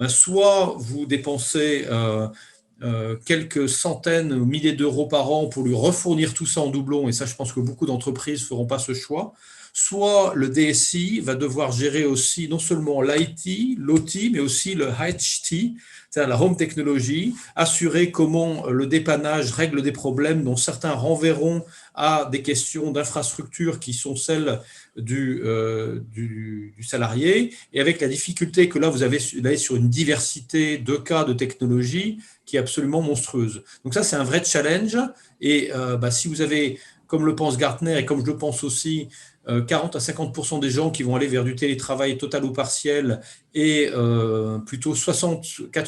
soit vous dépensez quelques centaines ou milliers d'euros par an pour lui refournir tout ça en doublon, et ça, je pense que beaucoup d'entreprises ne feront pas ce choix. Soit le DSI va devoir gérer aussi non seulement l'IT, l'OT, mais aussi le HT, c'est-à-dire la Home Technology, assurer comment le dépannage règle des problèmes dont certains renverront à des questions d'infrastructure qui sont celles du salarié, et avec la difficulté que là, vous avez sur une diversité de cas de technologie qui est absolument monstrueuse. Donc ça, c'est un vrai challenge, et si vous avez, comme le pense Gartner, et comme je le pense aussi, 40 à 50% des gens qui vont aller vers du télétravail total ou partiel et plutôt 60 à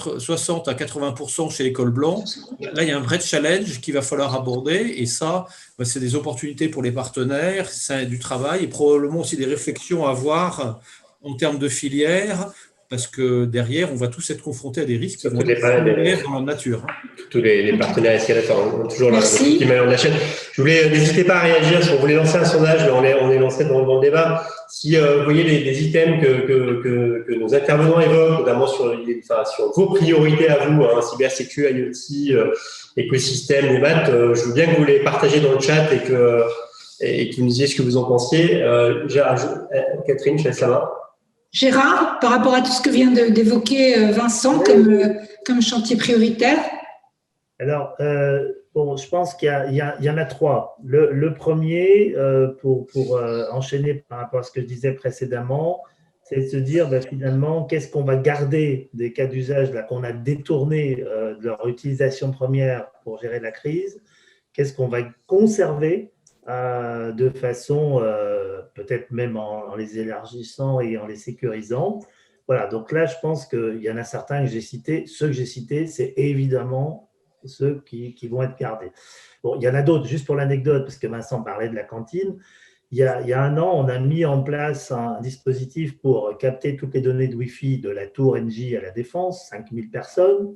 80% chez les cols blancs. Là, il y a un vrai challenge qu'il va falloir aborder et ça, c'est des opportunités pour les partenaires, c'est du travail et probablement aussi des réflexions à avoir en termes de filière parce que derrière, on va tous être confrontés à des risques qui vont être dans la nature. Tous les partenaires escalators ont toujours la chaîne. Je voulais, n'hésitez pas à réagir si on voulait lancer un sondage, mais on est lancé dans le débat. Si vous voyez des items que nos intervenants évoquent, notamment sur vos priorités à vous, cybersécu, IoT, écosystème, débat, je veux bien que vous les partagez dans le chat et que vous me disiez ce que vous en pensiez. Catherine, je laisse la main. Gérard, par rapport à tout ce que vient d'évoquer Vincent comme chantier prioritaire. Alors, je pense qu'il y en a 3. Le premier, pour enchaîner par rapport à ce que je disais précédemment, c'est de se dire finalement, qu'est-ce qu'on va garder des cas d'usage qu'on a détournés de leur utilisation première pour gérer la crise, qu'est-ce qu'on va conserver de façon peut-être même en les élargissant et en les sécurisant. Voilà, donc là, je pense qu'il y en a certains que j'ai cités. Ceux que j'ai cités, c'est évidemment ceux qui vont être gardés. Bon, il y en a d'autres, juste pour l'anecdote, parce que Vincent parlait de la cantine. il y a un an, on a mis en place un dispositif pour capter toutes les données de Wi-Fi de la tour NJ à la Défense, 5000 personnes,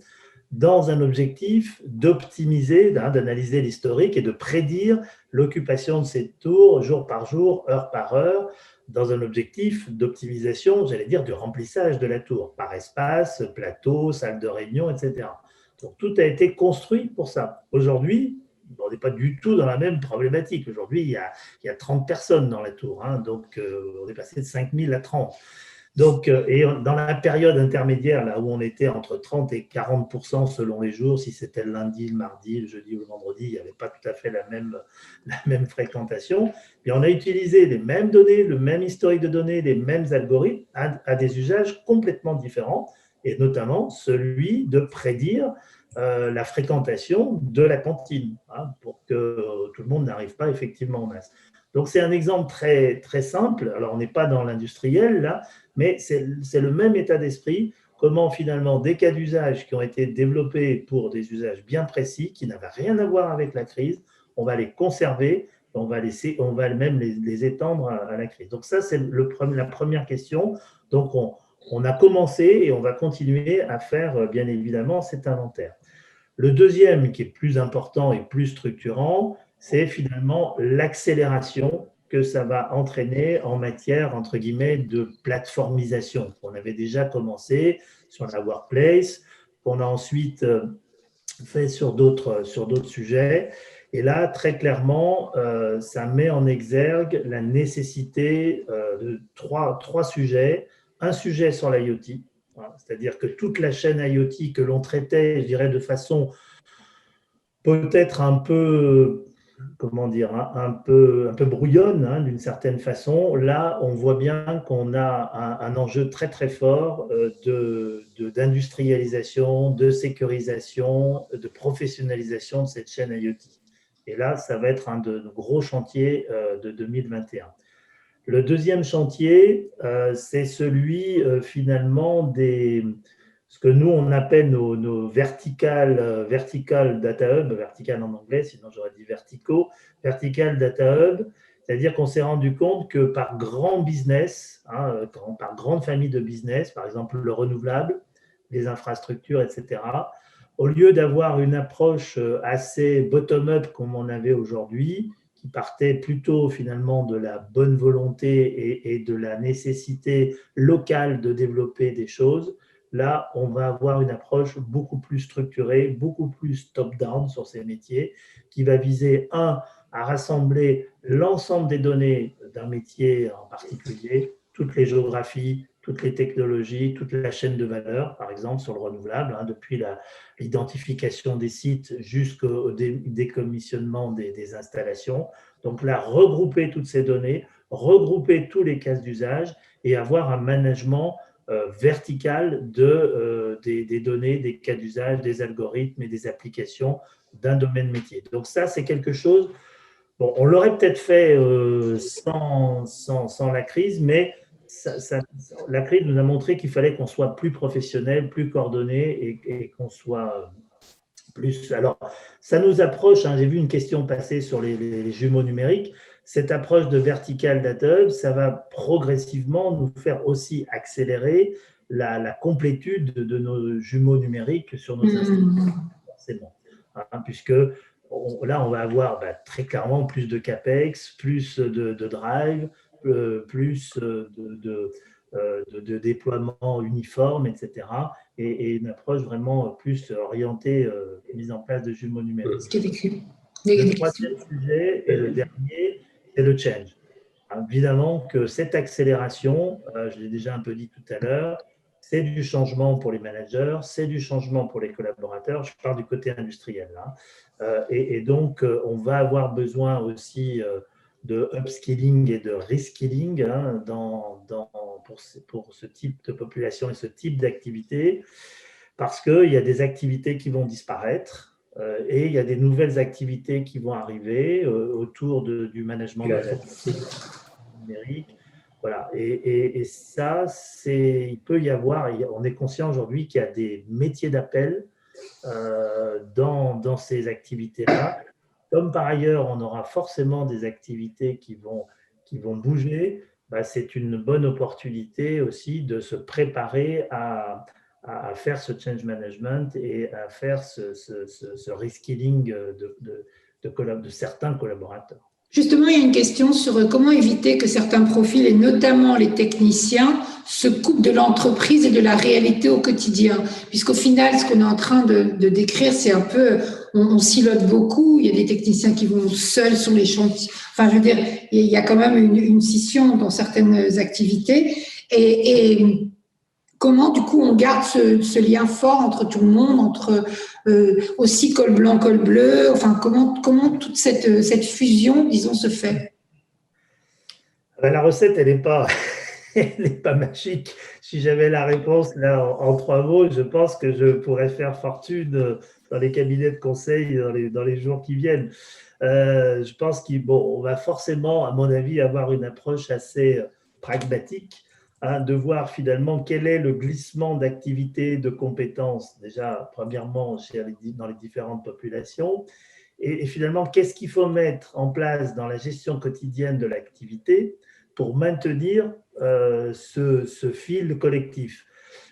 dans un objectif d'optimiser, d'analyser l'historique et de prédire l'occupation de cette tour jour par jour, heure par heure, dans un objectif d'optimisation, j'allais dire, du remplissage de la tour, par espace, plateau, salle de réunion, etc. Donc tout a été construit pour ça. Aujourd'hui, on n'est pas du tout dans la même problématique. Aujourd'hui, il y a 30 personnes dans la tour, donc on est passé de 5000 à 30. Donc, et dans la période intermédiaire, là où on était entre 30 et 40% selon les jours, si c'était le lundi, le mardi, le jeudi ou le vendredi, il n'y avait pas tout à fait la même fréquentation. Et on a utilisé les mêmes données, le même historique de données, les mêmes algorithmes à des usages complètement différents, et notamment celui de prédire la fréquentation de la cantine, pour que tout le monde n'arrive pas effectivement en masse. Donc, c'est un exemple très, très simple. Alors, on n'est pas dans l'industriel, là, mais c'est le même état d'esprit. Comment, finalement, des cas d'usage qui ont été développés pour des usages bien précis, qui n'avaient rien à voir avec la crise, on va les conserver, on va même les étendre à la crise. Donc, ça, c'est la première question. Donc, on a commencé et on va continuer à faire, bien évidemment, cet inventaire. Le deuxième, qui est plus important et plus structurant, c'est finalement l'accélération que ça va entraîner en matière, entre guillemets, de plateformisation. On avait déjà commencé sur la workplace, qu'on a ensuite fait sur d'autres sujets. Et là, très clairement, ça met en exergue la nécessité de trois sujets. Un sujet sur l'IoT, c'est-à-dire que toute la chaîne IoT que l'on traitait, je dirais, de façon peut-être un peu, comment dire, un peu brouillonne, d'une certaine façon. Là, on voit bien qu'on a un enjeu très, très fort d'industrialisation, de sécurisation, de professionnalisation de cette chaîne IoT. Et là, ça va être un de nos gros chantiers de 2021. Le deuxième chantier, c'est celui finalement ce que nous, on appelle nos vertical data hub, vertical en anglais, sinon j'aurais dit vertical data hub, c'est-à-dire qu'on s'est rendu compte que par grand business, par grande famille de business, par exemple le renouvelable, les infrastructures, etc., au lieu d'avoir une approche assez bottom-up comme on avait aujourd'hui, qui partait plutôt finalement de la bonne volonté et de la nécessité locale de développer des choses, là, on va avoir une approche beaucoup plus structurée, beaucoup plus top-down sur ces métiers, qui va viser, à rassembler l'ensemble des données d'un métier en particulier, toutes les géographies, toutes les technologies, toute la chaîne de valeur, par exemple sur le renouvelable, depuis l'identification des sites jusqu'au décommissionnement des installations. Donc là, regrouper toutes ces données, regrouper tous les cas d'usage et avoir un management vertical des données, des cas d'usage, des algorithmes et des applications d'un domaine métier. Donc ça, c'est quelque chose, bon, on l'aurait peut-être fait sans la crise, mais la crise nous a montré qu'il fallait qu'on soit plus professionnel, plus coordonné et qu'on soit plus… Alors, ça nous approche, j'ai vu une question passer sur les jumeaux numériques, cette approche de vertical data hub, ça va progressivement nous faire aussi accélérer la complétude de nos jumeaux numériques sur nos installations, forcément. Puisque là, on va avoir très clairement plus de CAPEX, plus de drive, plus de déploiement uniforme, etc. Et une approche vraiment plus orientée, mise en place de jumeaux numériques. Ce qui est vécu. Le troisième sujet et le dernier, c'est le change. Évidemment que cette accélération, je l'ai déjà un peu dit tout à l'heure, c'est du changement pour les managers, c'est du changement pour les collaborateurs. Je parle du côté industriel. Et donc, on va avoir besoin aussi de upskilling et de reskilling pour ce type de population et ce type d'activité, parce qu'il y a des activités qui vont disparaître et il y a des nouvelles activités qui vont arriver autour du management numérique. Voilà. Et ça, il peut y avoir, on est conscient aujourd'hui qu'il y a des métiers d'appel dans ces activités-là. Comme par ailleurs, on aura forcément des activités qui qui vont bouger, c'est une bonne opportunité aussi de se préparer à faire ce change management et à faire ce reskilling de certains collaborateurs. Justement, il y a une question sur comment éviter que certains profils, et notamment les techniciens, se coupent de l'entreprise et de la réalité au quotidien. Puisqu'au final, ce qu'on est en train de décrire, c'est un peu, on silote beaucoup, il y a des techniciens qui vont seuls sur les chantiers. Enfin, je veux dire, il y a quand même une scission dans certaines activités. Et comment, du coup, on garde ce lien fort entre tout le monde, entre aussi col blanc, col bleu, enfin, comment toute cette fusion, disons, se fait? La recette, elle n'est pas, magique. Si j'avais la réponse là en 3 mots, je pense que je pourrais faire fortune dans les cabinets de conseil dans les jours qui viennent. Je pense qu'on va forcément, à mon avis, avoir une approche assez pragmatique, de voir finalement quel est le glissement d'activités, de compétences, déjà, premièrement, dans les différentes populations, et finalement, qu'est-ce qu'il faut mettre en place dans la gestion quotidienne de l'activité pour maintenir ce fil collectif.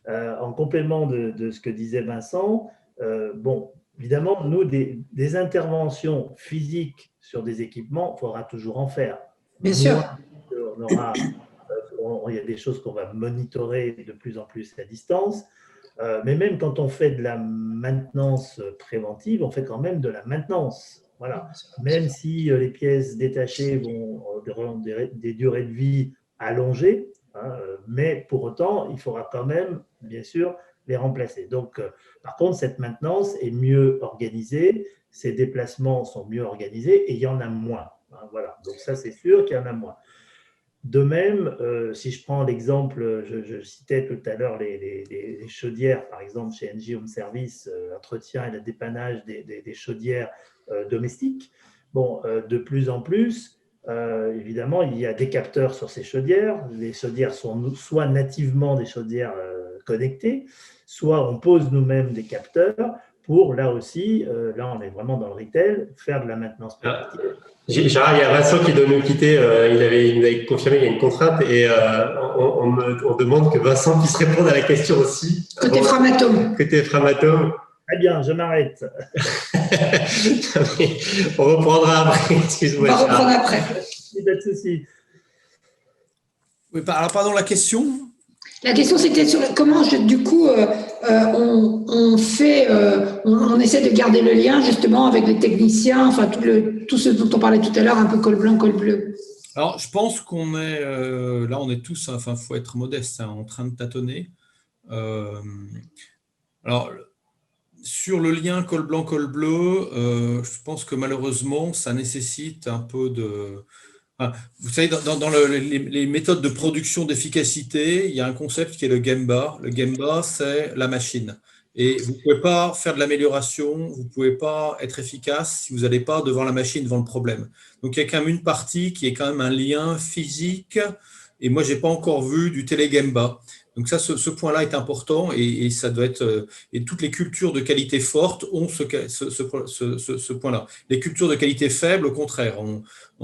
En complément de ce que disait Vincent, évidemment, nous, des interventions physiques sur des équipements, il faudra toujours en faire. Bien sûr. Il y a des choses qu'on va monitorer de plus en plus à distance, mais même quand on fait de la maintenance préventive, on fait quand même de la maintenance. Voilà. Même si les pièces détachées auront des durées de vie allongées, mais pour autant, il faudra quand même, bien sûr, les remplacer. Donc, par contre, cette maintenance est mieux organisée, ces déplacements sont mieux organisés et il y en a moins. Voilà. Donc ça, c'est sûr qu'il y en a moins. De même, si je prends l'exemple, je citais tout à l'heure les chaudières, par exemple, chez Engie Home Service, l'entretien et le dépannage des chaudières domestiques. De plus en plus, évidemment, il y a des capteurs sur ces chaudières. Les chaudières sont soit nativement des chaudières connectées, soit on pose nous-mêmes des capteurs pour, là aussi, là on est vraiment dans le retail, faire de la maintenance préventive. Gérard, il y a Vincent qui doit nous quitter. Il nous avait confirmé qu'il y a une contrainte et on demande que Vincent puisse répondre à la question aussi. Côté Framatome. Côté Framatome. Très bien, je m'arrête. On reprendra après. Excuse-moi. On va reprendre après. Pas de souci. Oui, alors, pardon, la question. La question, c'était sur comment, du coup, on fait, on essaie de garder le lien justement avec les techniciens, enfin tout ce dont on parlait tout à l'heure, un peu col blanc, col bleu. Alors, je pense qu'on est là, on est tous, enfin, faut être modeste, en train de tâtonner. Alors, sur le lien col blanc, col bleu, je pense que malheureusement, ça nécessite un peu de. Vous savez, dans les méthodes de production d'efficacité, il y a un concept qui est le Gemba. Le Gemba, c'est la machine. Et vous ne pouvez pas faire de l'amélioration, vous ne pouvez pas être efficace si vous n'allez pas devant la machine, devant le problème. Donc, il y a quand même une partie qui est quand même un lien physique. Et moi, je n'ai pas encore vu du télé-Gemba. Donc ça, ce point-là est important et ça doit être. Et toutes les cultures de qualité forte ont ce point-là. Les cultures de qualité faible, au contraire,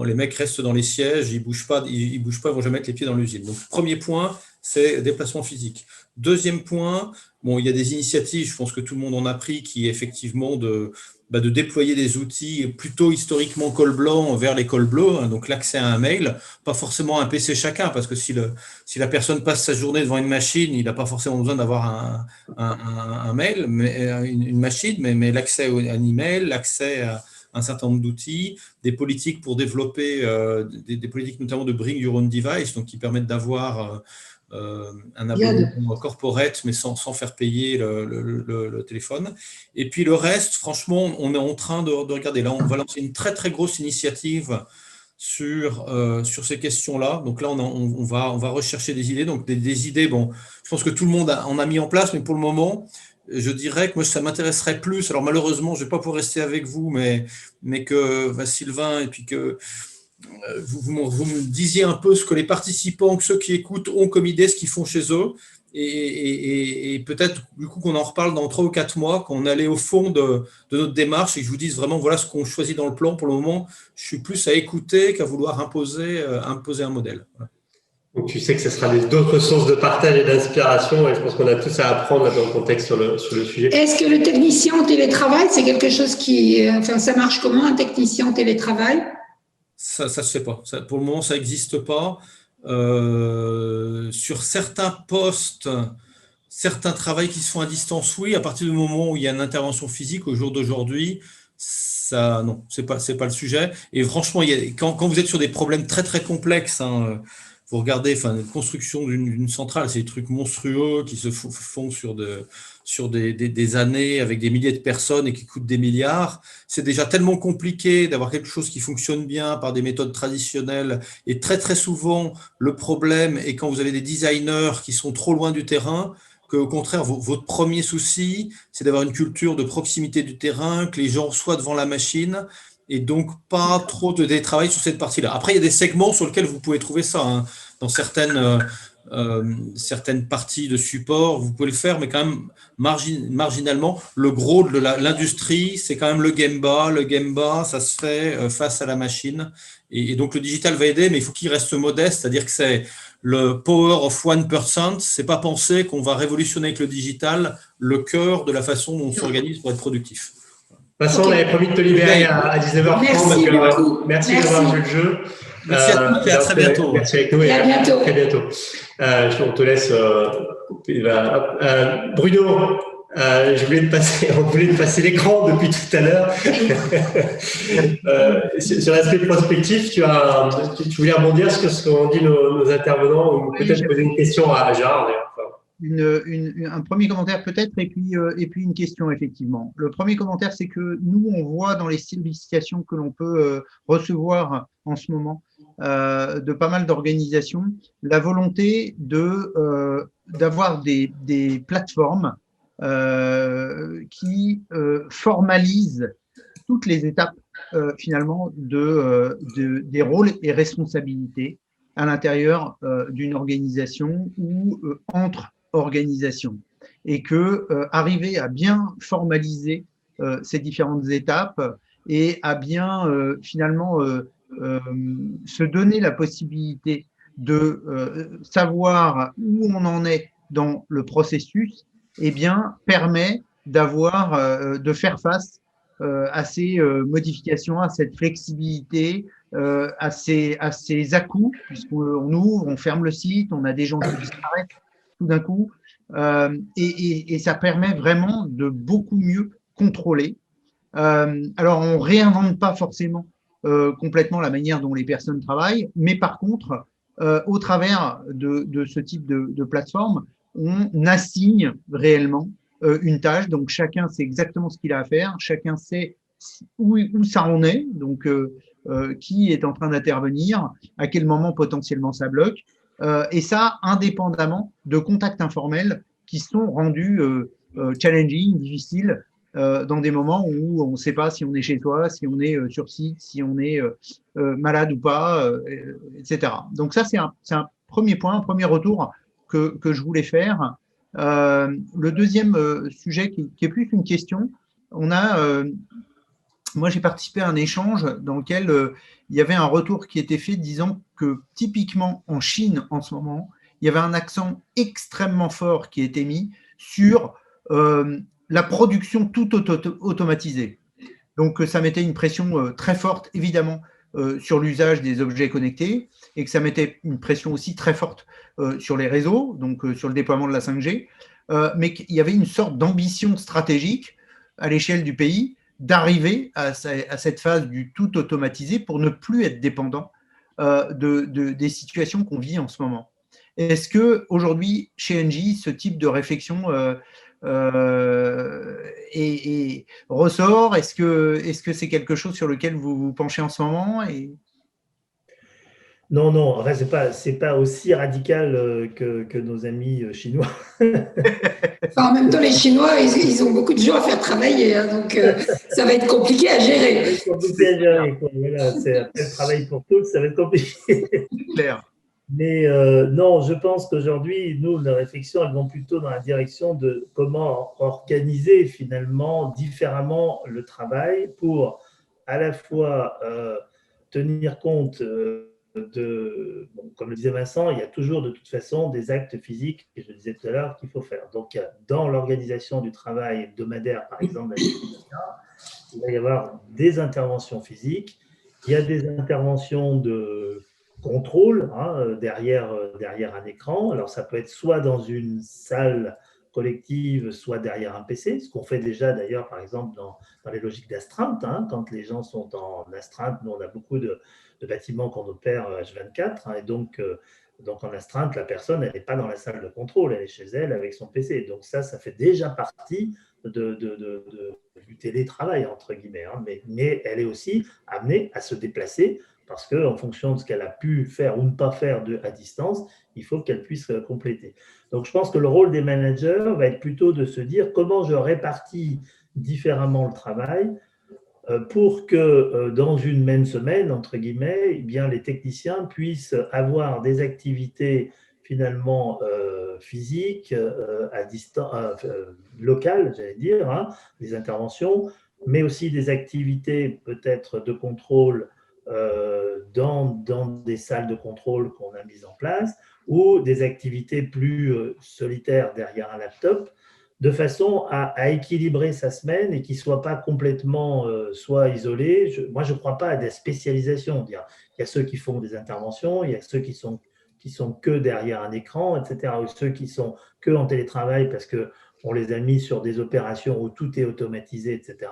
les mecs restent dans les sièges, ils bougent pas, ils vont jamais mettre les pieds dans l'usine. Donc premier point, c'est déplacement physique. Deuxième point, il y a des initiatives, je pense que tout le monde en a pris, qui est effectivement de déployer des outils plutôt historiquement col blanc vers les cols bleus, donc l'accès à un mail, pas forcément un PC chacun, parce que si la personne passe sa journée devant une machine, il n'a pas forcément besoin d'avoir un mail, mais une machine, mais l'accès à un email, l'accès à un certain nombre d'outils, des politiques pour développer, des politiques notamment de bring your own device, donc qui permettent d'avoir un abonnement corporate, mais sans faire payer le téléphone. Et puis le reste, franchement, on est en train de regarder. Là, on va lancer une très, très grosse initiative sur ces questions-là. Donc là, on va rechercher des idées. Donc des idées, je pense que tout le monde en a mis en place, mais pour le moment, je dirais que moi, ça m'intéresserait plus. Alors malheureusement, je ne vais pas pouvoir rester avec vous, mais que Sylvain, et puis que vous me disiez un peu ce que les participants, que ceux qui écoutent ont comme idée, ce qu'ils font chez eux. et peut-être du coup qu'on en reparle dans 3 ou 4 mois, qu'on allait au fond de notre démarche et que je vous dise vraiment voilà ce qu'on choisit dans le plan. Pour le moment, je suis plus à écouter qu'à vouloir imposer un modèle. Voilà. Donc, tu sais que ce sera d'autres sources de partage et d'inspiration, et je pense qu'on a tous à apprendre dans le contexte sur le sujet. Est-ce que le technicien en télétravail, c'est quelque chose ça marche comment, un technicien en télétravail? Ça se fait pas. Pour le moment, ça n'existe pas. Sur certains postes, certains travails qui se font à distance, oui. À partir du moment où il y a une intervention physique, au jour d'aujourd'hui, non, c'est pas le sujet. Et franchement, quand vous êtes sur des problèmes très très complexes, vous regardez, la construction d'une centrale, c'est des trucs monstrueux qui se font sur des années avec des milliers de personnes et qui coûtent des milliards. C'est déjà tellement compliqué d'avoir quelque chose qui fonctionne bien par des méthodes traditionnelles. Et très, très souvent, le problème est quand vous avez des designers qui sont trop loin du terrain, qu'au contraire, votre premier souci, c'est d'avoir une culture de proximité du terrain, que les gens soient devant la machine, et donc pas trop de télétravail sur cette partie-là. Après, il y a des segments sur lesquels vous pouvez trouver ça. Dans certaines parties de support, vous pouvez le faire, mais quand même marginalement. Le gros de l'industrie, c'est quand même le Gemba. Le Gemba, ça se fait face à la machine. Et donc, le digital va aider, mais il faut qu'il reste modeste, c'est-à-dire que c'est le power of 1%. C'est pas penser qu'on va révolutionner avec le digital le cœur de la façon dont on s'organise pour être productif. De toute façon, on avait promis de te libérer à 19h30. Merci beaucoup. Merci d'avoir joué le jeu. Merci à tous et à très bientôt. Merci avec nous et à très bientôt. On te laisse. Bruno, on voulait te passer l'écran depuis tout à l'heure. Sur l'aspect prospectif, tu voulais rebondir sur ce qu'ont dit nos intervenants ou peut-être poser une question à Gérard. Un premier commentaire peut-être et puis une question effectivement. Le premier commentaire, c'est que nous, on voit dans les sollicitations que l'on peut recevoir en ce moment de pas mal d'organisations la volonté d'avoir des plateformes qui formalisent toutes les étapes finalement des rôles et responsabilités à l'intérieur d'une organisation ou entre organisations, et que arriver à bien formaliser ces différentes étapes et à bien finalement se donner la possibilité de savoir où on en est dans le processus, eh bien permet de faire face à ces modifications, à cette flexibilité, à ces à-coups, puisqu'on ouvre, on ferme le site, on a des gens qui disparaissent tout d'un coup, et ça permet vraiment de beaucoup mieux contrôler. Alors, on ne réinvente pas forcément complètement la manière dont les personnes travaillent, mais par contre, au travers de ce type de plateforme, on assigne réellement une tâche, donc chacun sait exactement ce qu'il a à faire, chacun sait où ça en est, donc qui est en train d'intervenir, à quel moment potentiellement ça bloque, et ça indépendamment de contacts informels qui sont rendus challenging, difficiles, dans des moments où on ne sait pas si on est chez soi, si on est sur site, si on est malade ou pas, etc. Donc ça, c'est un premier point, un premier retour que je voulais faire. Le deuxième sujet qui est plus une question, moi j'ai participé à un échange dans lequel il y avait un retour qui était fait disant que typiquement en Chine en ce moment, il y avait un accent extrêmement fort qui était mis sur la production tout automatisée. Donc ça mettait une pression très forte évidemment sur l'usage des objets connectés, et que ça mettait une pression aussi très forte sur les réseaux, donc sur le déploiement de la 5G, mais qu'il y avait une sorte d'ambition stratégique à l'échelle du pays d'arriver à cette phase du tout automatisé pour ne plus être dépendant des situations qu'on vit en ce moment. Est-ce qu'aujourd'hui, chez Engie, ce type de réflexion ressort? Est-ce que c'est quelque chose sur lequel vous vous penchez en ce moment Non, enfin, c'est pas aussi radical que nos amis chinois. Enfin, en même temps, les Chinois, ils ont beaucoup de gens à faire travailler, hein, donc ça va être compliqué à gérer. C'est compliqué à gérer, quoi. Voilà, c'est après le travail pour tous, ça va être compliqué. Clair. Mais non, je pense qu'aujourd'hui, nous, nos réflexions, elles vont plutôt dans la direction de comment organiser finalement différemment le travail pour à la fois tenir compte bon, comme le disait Vincent, il y a toujours de toute façon des actes physiques, et je le disais tout à l'heure, qu'il faut faire. Donc, dans l'organisation du travail hebdomadaire, par exemple, il va y avoir des interventions physiques, il y a des interventions de contrôle derrière un écran. Alors, ça peut être soit dans une salle collective, soit derrière un PC, ce qu'on fait déjà d'ailleurs, par exemple, dans les logiques d'astreinte. Quand les gens sont en astreinte, nous, on a beaucoup de bâtiments qu'on opère H24, et donc en astreinte, la personne, elle n'est pas dans la salle de contrôle, elle est chez elle avec son PC. Donc ça fait déjà partie du télétravail, entre guillemets. Mais elle est aussi amenée à se déplacer parce qu'en fonction de ce qu'elle a pu faire ou ne pas faire à distance, il faut qu'elle puisse compléter. Donc, je pense que le rôle des managers va être plutôt de se dire comment je répartis différemment le travail pour que dans une même semaine, entre guillemets, eh bien, les techniciens puissent avoir des activités finalement physiques, à distance, locales, j'allais dire, des interventions, mais aussi des activités peut-être de contrôle dans des salles de contrôle qu'on a mises en place, ou des activités plus solitaires derrière un laptop, de façon à équilibrer sa semaine et qu'il ne soit pas complètement soit isolé. Moi, je ne crois pas à des spécialisations. Il y a ceux qui font des interventions, il y a ceux qui sont que derrière un écran, etc., ou ceux qui sont que en télétravail parce qu'on les a mis sur des opérations où tout est automatisé, etc.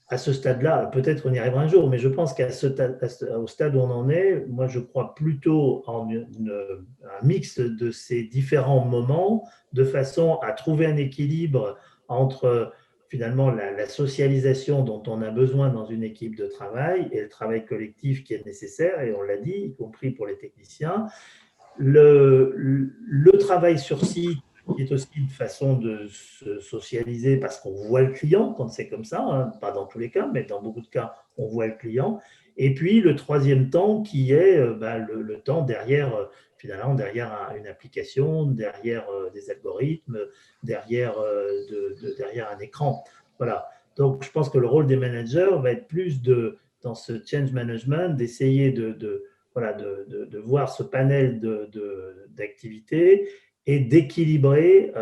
À ce stade-là, peut-être on y arrivera un jour, mais je pense qu'au stade où on en est, moi je crois plutôt en un mix de ces différents moments de façon à trouver un équilibre entre finalement la socialisation dont on a besoin dans une équipe de travail et le travail collectif qui est nécessaire, et on l'a dit, y compris pour les techniciens. Le travail sur site qui est aussi une façon de se socialiser parce qu'on voit le client quand c'est comme ça, pas dans tous les cas, mais dans beaucoup de cas, on voit le client. Et puis, le troisième temps qui est le temps derrière, finalement, derrière une application, derrière des algorithmes, derrière un écran. Voilà. Donc, je pense que le rôle des managers va être plus dans ce change management, d'essayer de voir ce panel d'activités et d'équilibrer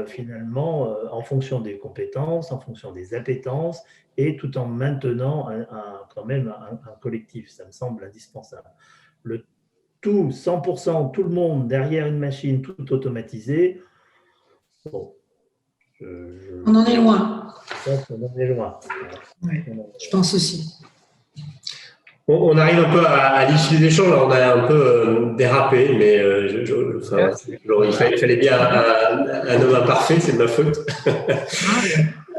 finalement en fonction des compétences, en fonction des appétences, et tout en maintenant quand même un collectif. Ça me semble indispensable. Le tout, 100%, tout le monde derrière une machine, tout automatisé, bon, on en est loin. Je pense qu'on en est loin. Ouais, je pense aussi. On arrive un peu à l'issue des échanges, on a un peu dérapé, mais il fallait bien un homme imparfait, c'est de ma faute.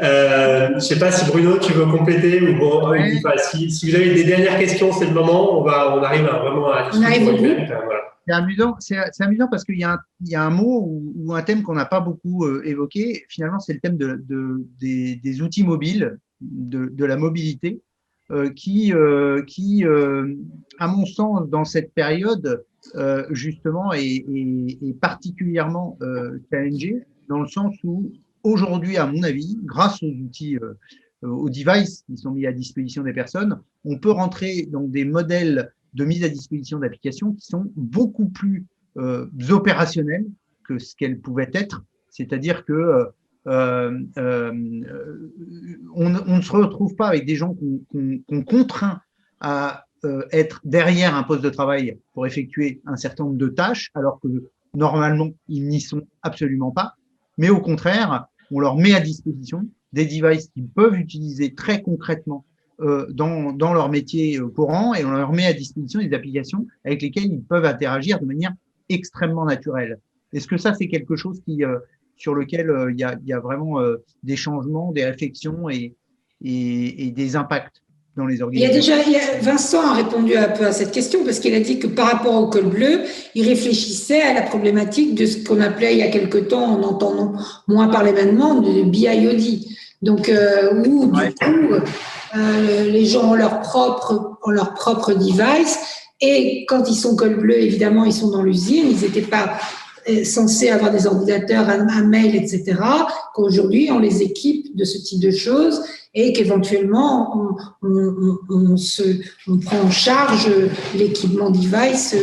Je ne sais pas si Bruno, tu veux compléter ou bon, si vous avez des dernières questions, c'est le moment. On arrive vraiment à l'issue. On arrive au bout. Voilà. C'est amusant parce qu'il y a un mot ou un thème qu'on n'a pas beaucoup évoqué. Finalement, c'est le thème des outils mobiles, de la mobilité. Qui, à mon sens, dans cette période, justement, est particulièrement challengé, dans le sens où, aujourd'hui, à mon avis, grâce aux outils, aux devices qui sont mis à disposition des personnes, on peut rentrer dans des modèles de mise à disposition d'applications qui sont beaucoup plus opérationnels que ce qu'elles pouvaient être. C'est-à-dire que on ne se retrouve pas avec des gens qu'on contraint à être derrière un poste de travail pour effectuer un certain nombre de tâches, alors que normalement, ils n'y sont absolument pas. Mais au contraire, on leur met à disposition des devices qu'ils peuvent utiliser très concrètement dans leur métier courant, et on leur met à disposition des applications avec lesquelles ils peuvent interagir de manière extrêmement naturelle. Est-ce que ça, c'est quelque chose sur lequel il y a vraiment des changements, des réflexions et des impacts dans les organisations? Vincent a répondu un peu à cette question parce qu'il a dit que par rapport au col bleu, il réfléchissait à la problématique de ce qu'on appelait il y a quelque temps, on entend moins parler maintenant, de BIOD. Donc, où du coup, les gens ont leur propre device Et quand ils sont col bleu, évidemment, ils sont dans l'usine. Ils n'étaient pas censés avoir des ordinateurs, un mail, etc. Qu'aujourd'hui, on les équipe de ce type de choses et qu'éventuellement, on prend en charge l'équipement device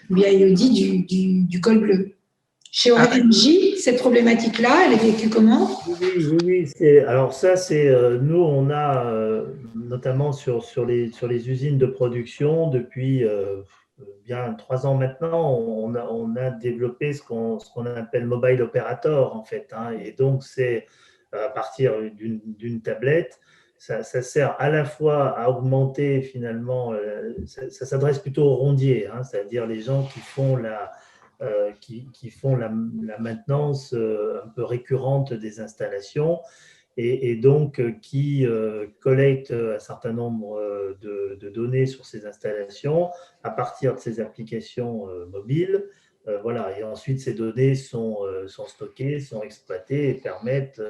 BIOD du col bleu. Chez OMJ, cette problématique-là, elle est vécue comment? Oui. Alors ça, c'est nous, on a notamment sur les usines de production depuis bien 3 ans maintenant, on a développé ce qu'on appelle mobile operator en fait, hein, et donc c'est à partir d'une tablette. Ça sert à la fois à augmenter finalement, ça s'adresse plutôt aux rondiers, hein, c'est-à-dire les gens qui font la maintenance un peu récurrente des installations et donc qui collectent un certain nombre de données sur ces installations à partir de ces applications mobiles. Voilà. Et ensuite, ces données sont stockées, sont exploitées et permettent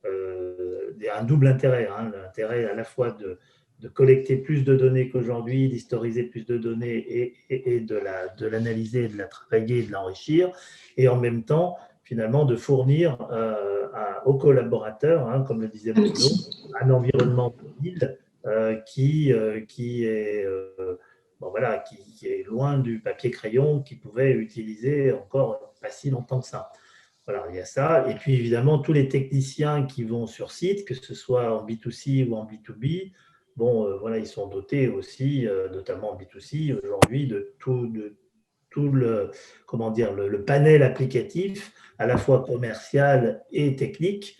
un double intérêt, hein, l'intérêt à la fois de collecter plus de données qu'aujourd'hui, d'historiser plus de données et de l'analyser, de la travailler, de l'enrichir, et en même temps, finalement, de fournir aux collaborateurs, hein, comme le disait Bruno, un environnement mobile qui est bon, voilà, qui est loin du papier-crayon qu'ils pouvaient utiliser encore pas si longtemps que ça. Voilà, il y a ça. Et puis évidemment, tous les techniciens qui vont sur site, que ce soit en B2C ou en B2B, bon, voilà, ils sont dotés aussi, notamment en B2C, aujourd'hui, de tout le, comment dire, le panel applicatif, à la fois commercial et technique,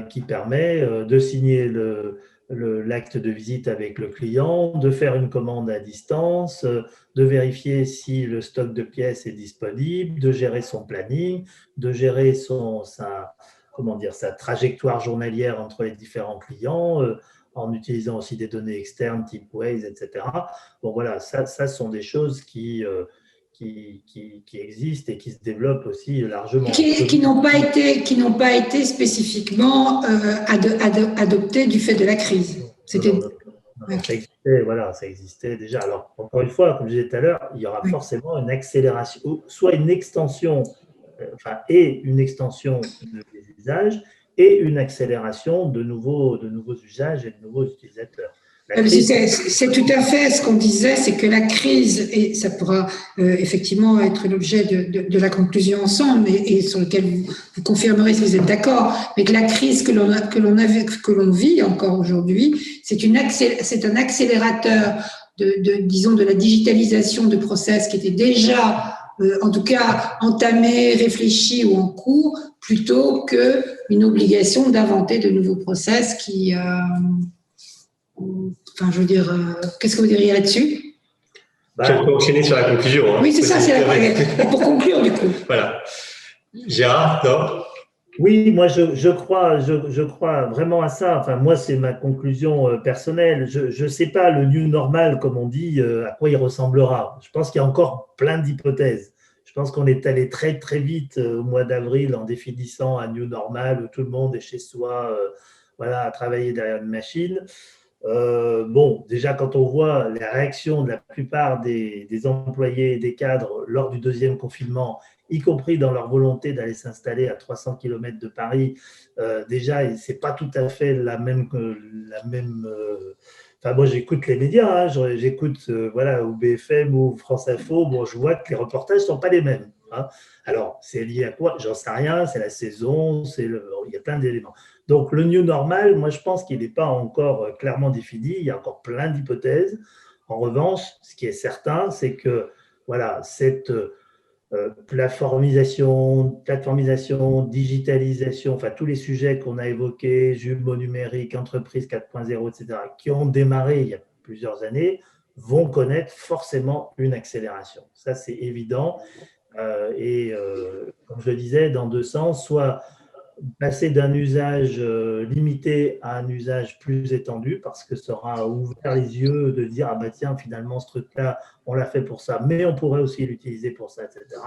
qui permet de signer l'acte de visite avec le client, de faire une commande à distance, de vérifier si le stock de pièces est disponible, de gérer son planning, de gérer sa trajectoire journalière entre les différents clients, en utilisant aussi des données externes type Waze, etc. Bon, voilà, ça sont des choses qui existent et qui se développent aussi largement. Qui n'ont pas été spécifiquement adoptées du fait de la crise. C'était... ça existait déjà. Alors, encore une fois, comme je disais tout à l'heure, il y aura forcément une accélération, soit une extension, et une extension des usages et une accélération de nouveaux usages et de nouveaux utilisateurs. C'est tout à fait ce qu'on disait, c'est que la crise, et ça pourra effectivement être l'objet de la conclusion ensemble, et sur lequel vous confirmerez si vous êtes d'accord, mais que la crise que l'on vit encore aujourd'hui, c'est un accélérateur disons, de la digitalisation de process qui était déjà, en tout cas, entamé, réfléchi ou en cours, plutôt qu'une obligation d'inventer de nouveaux process qui... Enfin, je veux dire, qu'est-ce que vous diriez là-dessus? On peut enchaîner sur la conclusion. Hein. Oui, c'est ça, c'est la pour conclure, du coup. Voilà. Gérard, non? Oui, moi, je crois vraiment à ça. Enfin, moi, c'est ma conclusion personnelle. Je ne sais pas le new normal, comme on dit, à quoi il ressemblera. Je pense qu'il y a encore plein d'hypothèses. Je pense qu'on est allé très, très vite au mois d'avril en définissant un new normal où tout le monde est chez soi, voilà, à travailler derrière une machine. Bon, déjà, quand on voit les réactions de la plupart des employés et des cadres lors du deuxième confinement, y compris dans leur volonté d'aller s'installer à 300 km de Paris, déjà, ce n'est pas tout à fait la même enfin, moi, j'écoute les médias, hein, j'écoute voilà, ou BFM ou France Info, bon, je vois que les reportages ne sont pas les mêmes. Hein. Alors, c'est lié à quoi? J'en sais rien, c'est la saison, il y a plein d'éléments. Donc, le new normal, moi, je pense qu'il n'est pas encore clairement défini. Il y a encore plein d'hypothèses. En revanche, ce qui est certain, c'est que voilà, cette plateformisation, digitalisation, enfin, tous les sujets qu'on a évoqués, jumeaux numériques, entreprise 4.0, etc., qui ont démarré il y a plusieurs années, vont connaître forcément une accélération. Ça, c'est évident. Comme je le disais, dans deux sens, soit passer d'un usage limité à un usage plus étendu, parce que ça aura ouvert les yeux de dire, ah bah tiens, finalement, ce truc-là, on l'a fait pour ça, mais on pourrait aussi l'utiliser pour ça, etc.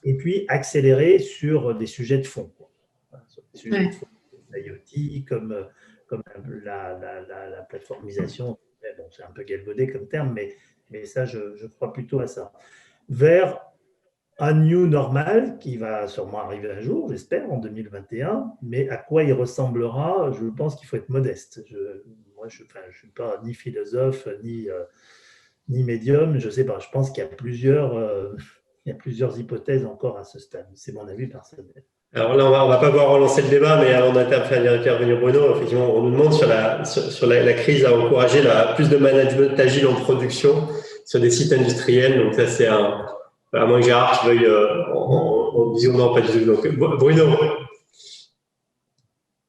Et puis, accélérer sur des sujets de fond. Sur des sujets de fond, l'IoT, comme la plateformisation. Bon, c'est un peu galvaudé comme terme, mais Mais ça, je crois plutôt à ça. Vers un new normal qui va sûrement arriver un jour, j'espère, en 2021. Mais à quoi il ressemblera, je pense qu'il faut être modeste. Moi, je ne suis pas ni philosophe, ni médium. Je ne sais pas. Je pense qu'il y a plusieurs hypothèses encore à ce stade. C'est mon avis personnel. Alors là, on va pas pouvoir relancer le débat, mais avant d'intervenir Bruno, effectivement, on nous demande sur la crise à encourager plus de management agile en production sur des sites industriels. Donc ça, c'est à moins que Gérard tu veuille en disant non, pas du tout. Donc Bruno.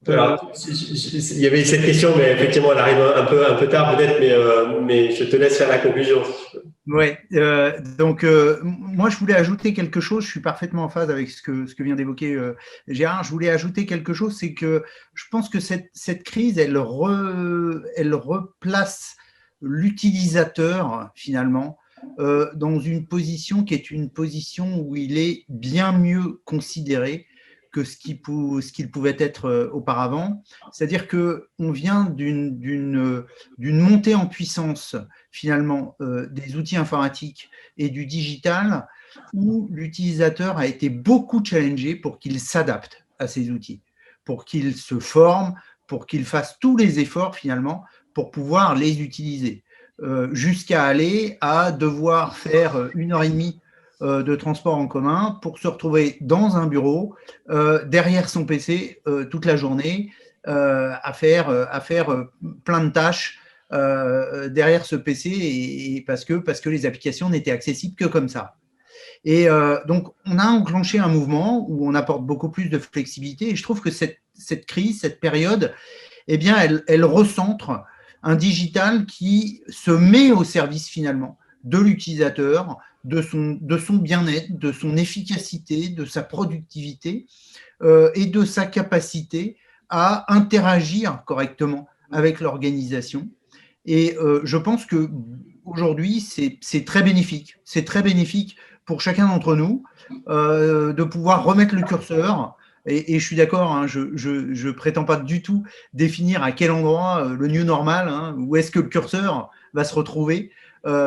Alors, il y avait cette question, mais effectivement, elle arrive un peu tard peut-être, mais je te laisse faire la conclusion. Oui, donc moi je voulais ajouter quelque chose, je suis parfaitement en phase avec ce que vient d'évoquer Gérard, je voulais ajouter quelque chose, c'est que je pense que cette crise, elle replace l'utilisateur finalement dans une position qui est une position où il est bien mieux considéré que ce qu'il pouvait être auparavant. C'est-à-dire qu'on vient d'une montée en puissance, finalement, des outils informatiques et du digital, où l'utilisateur a été beaucoup challengé pour qu'il s'adapte à ces outils, pour qu'il se forme, pour qu'il fasse tous les efforts, finalement, pour pouvoir les utiliser, jusqu'à aller à devoir faire 1h30 de transport en commun pour se retrouver dans un bureau derrière son PC toute la journée à faire plein de tâches derrière ce PC et parce que les applications n'étaient accessibles que comme ça. Et donc, on a enclenché un mouvement où on apporte beaucoup plus de flexibilité et je trouve que cette crise, cette période, eh bien, elle recentre un digital qui se met au service finalement de l'utilisateur, de son bien-être, de son efficacité, de sa productivité et de sa capacité à interagir correctement avec l'organisation. Et je pense qu'aujourd'hui, c'est très bénéfique. C'est très bénéfique pour chacun d'entre nous de pouvoir remettre le curseur. Et je suis d'accord, hein, je ne prétends pas du tout définir à quel endroit le new normal, hein, où est-ce que le curseur va se retrouver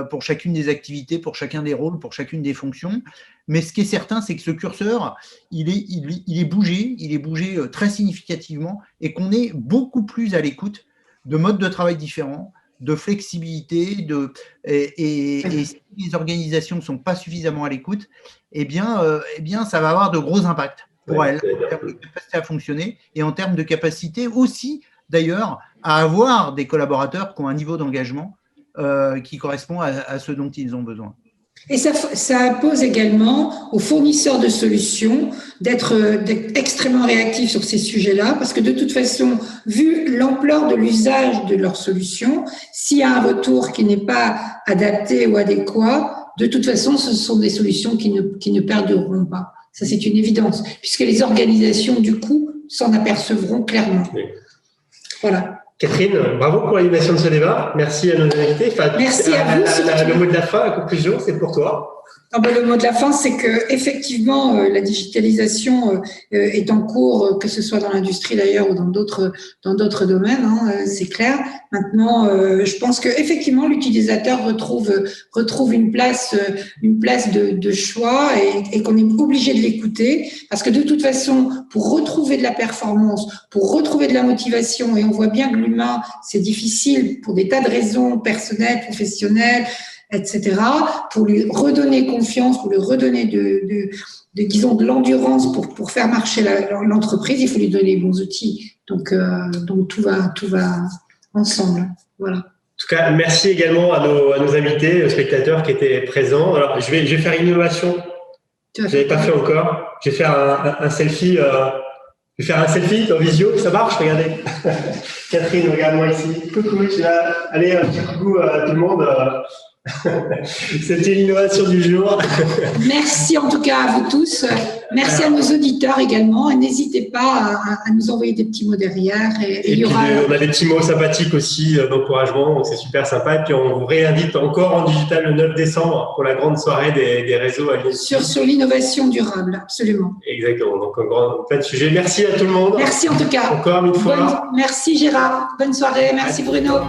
pour chacune des activités, pour chacun des rôles, pour chacune des fonctions. Mais ce qui est certain, c'est que ce curseur, il est bougé très significativement et qu'on est beaucoup plus à l'écoute de modes de travail différents, de flexibilité, et si les organisations ne sont pas suffisamment à l'écoute, eh bien, ça va avoir de gros impacts pour elles, en termes de capacité à fonctionner et en termes de capacité aussi, d'ailleurs, à avoir des collaborateurs qui ont un niveau d'engagement qui correspond à ce dont ils ont besoin. Et ça impose également aux fournisseurs de solutions d'être extrêmement réactifs sur ces sujets-là, parce que de toute façon, vu l'ampleur de l'usage de leurs solutions, s'il y a un retour qui n'est pas adapté ou adéquat, de toute façon, ce sont des solutions qui ne perdureront pas. Ça, c'est une évidence, puisque les organisations, du coup, s'en apercevront clairement. Oui. Voilà. Catherine, bravo pour l'animation de ce débat. Merci à nos invités. Merci à vous. Le mot de la fin, la conclusion, c'est pour toi. Le mot de la fin, c'est que effectivement, la digitalisation est en cours, que ce soit dans l'industrie d'ailleurs ou dans d'autres domaines, hein, c'est clair. Maintenant, je pense que effectivement, l'utilisateur retrouve une place de choix et qu'on est obligé de l'écouter, parce que de toute façon, pour retrouver de la performance, pour retrouver de la motivation, et on voit bien que l'humain, c'est difficile pour des tas de raisons personnelles, professionnelles, etc., pour lui redonner confiance, pour lui redonner disons, de l'endurance pour faire marcher l'entreprise, il faut lui donner les bons outils. Donc tout va ensemble. Voilà. En tout cas, merci également à nos invités, aux spectateurs qui étaient présents. Alors, je vais faire une innovation. Je n'avais pas fait encore. Je vais faire un selfie. Je vais faire un selfie en visio. Ça marche, regardez. Catherine, regarde-moi ici. Coucou, je suis là. Allez, un petit coucou à tout le monde. C'était l'innovation du jour. Merci en tout cas à vous tous. Merci à nos auditeurs également. Et n'hésitez pas à nous envoyer des petits mots derrière. Et il y aura... on a des petits mots sympathiques aussi d'encouragement. Donc c'est super sympa. Et puis on vous réinvite encore en digital le 9 décembre pour la grande soirée des réseaux à sur l'innovation durable, absolument. Exactement. Donc plein de sujets. Merci à tout le monde. Merci en tout cas. Encore une fois. Merci Gérard. Bonne soirée. Merci Bruno.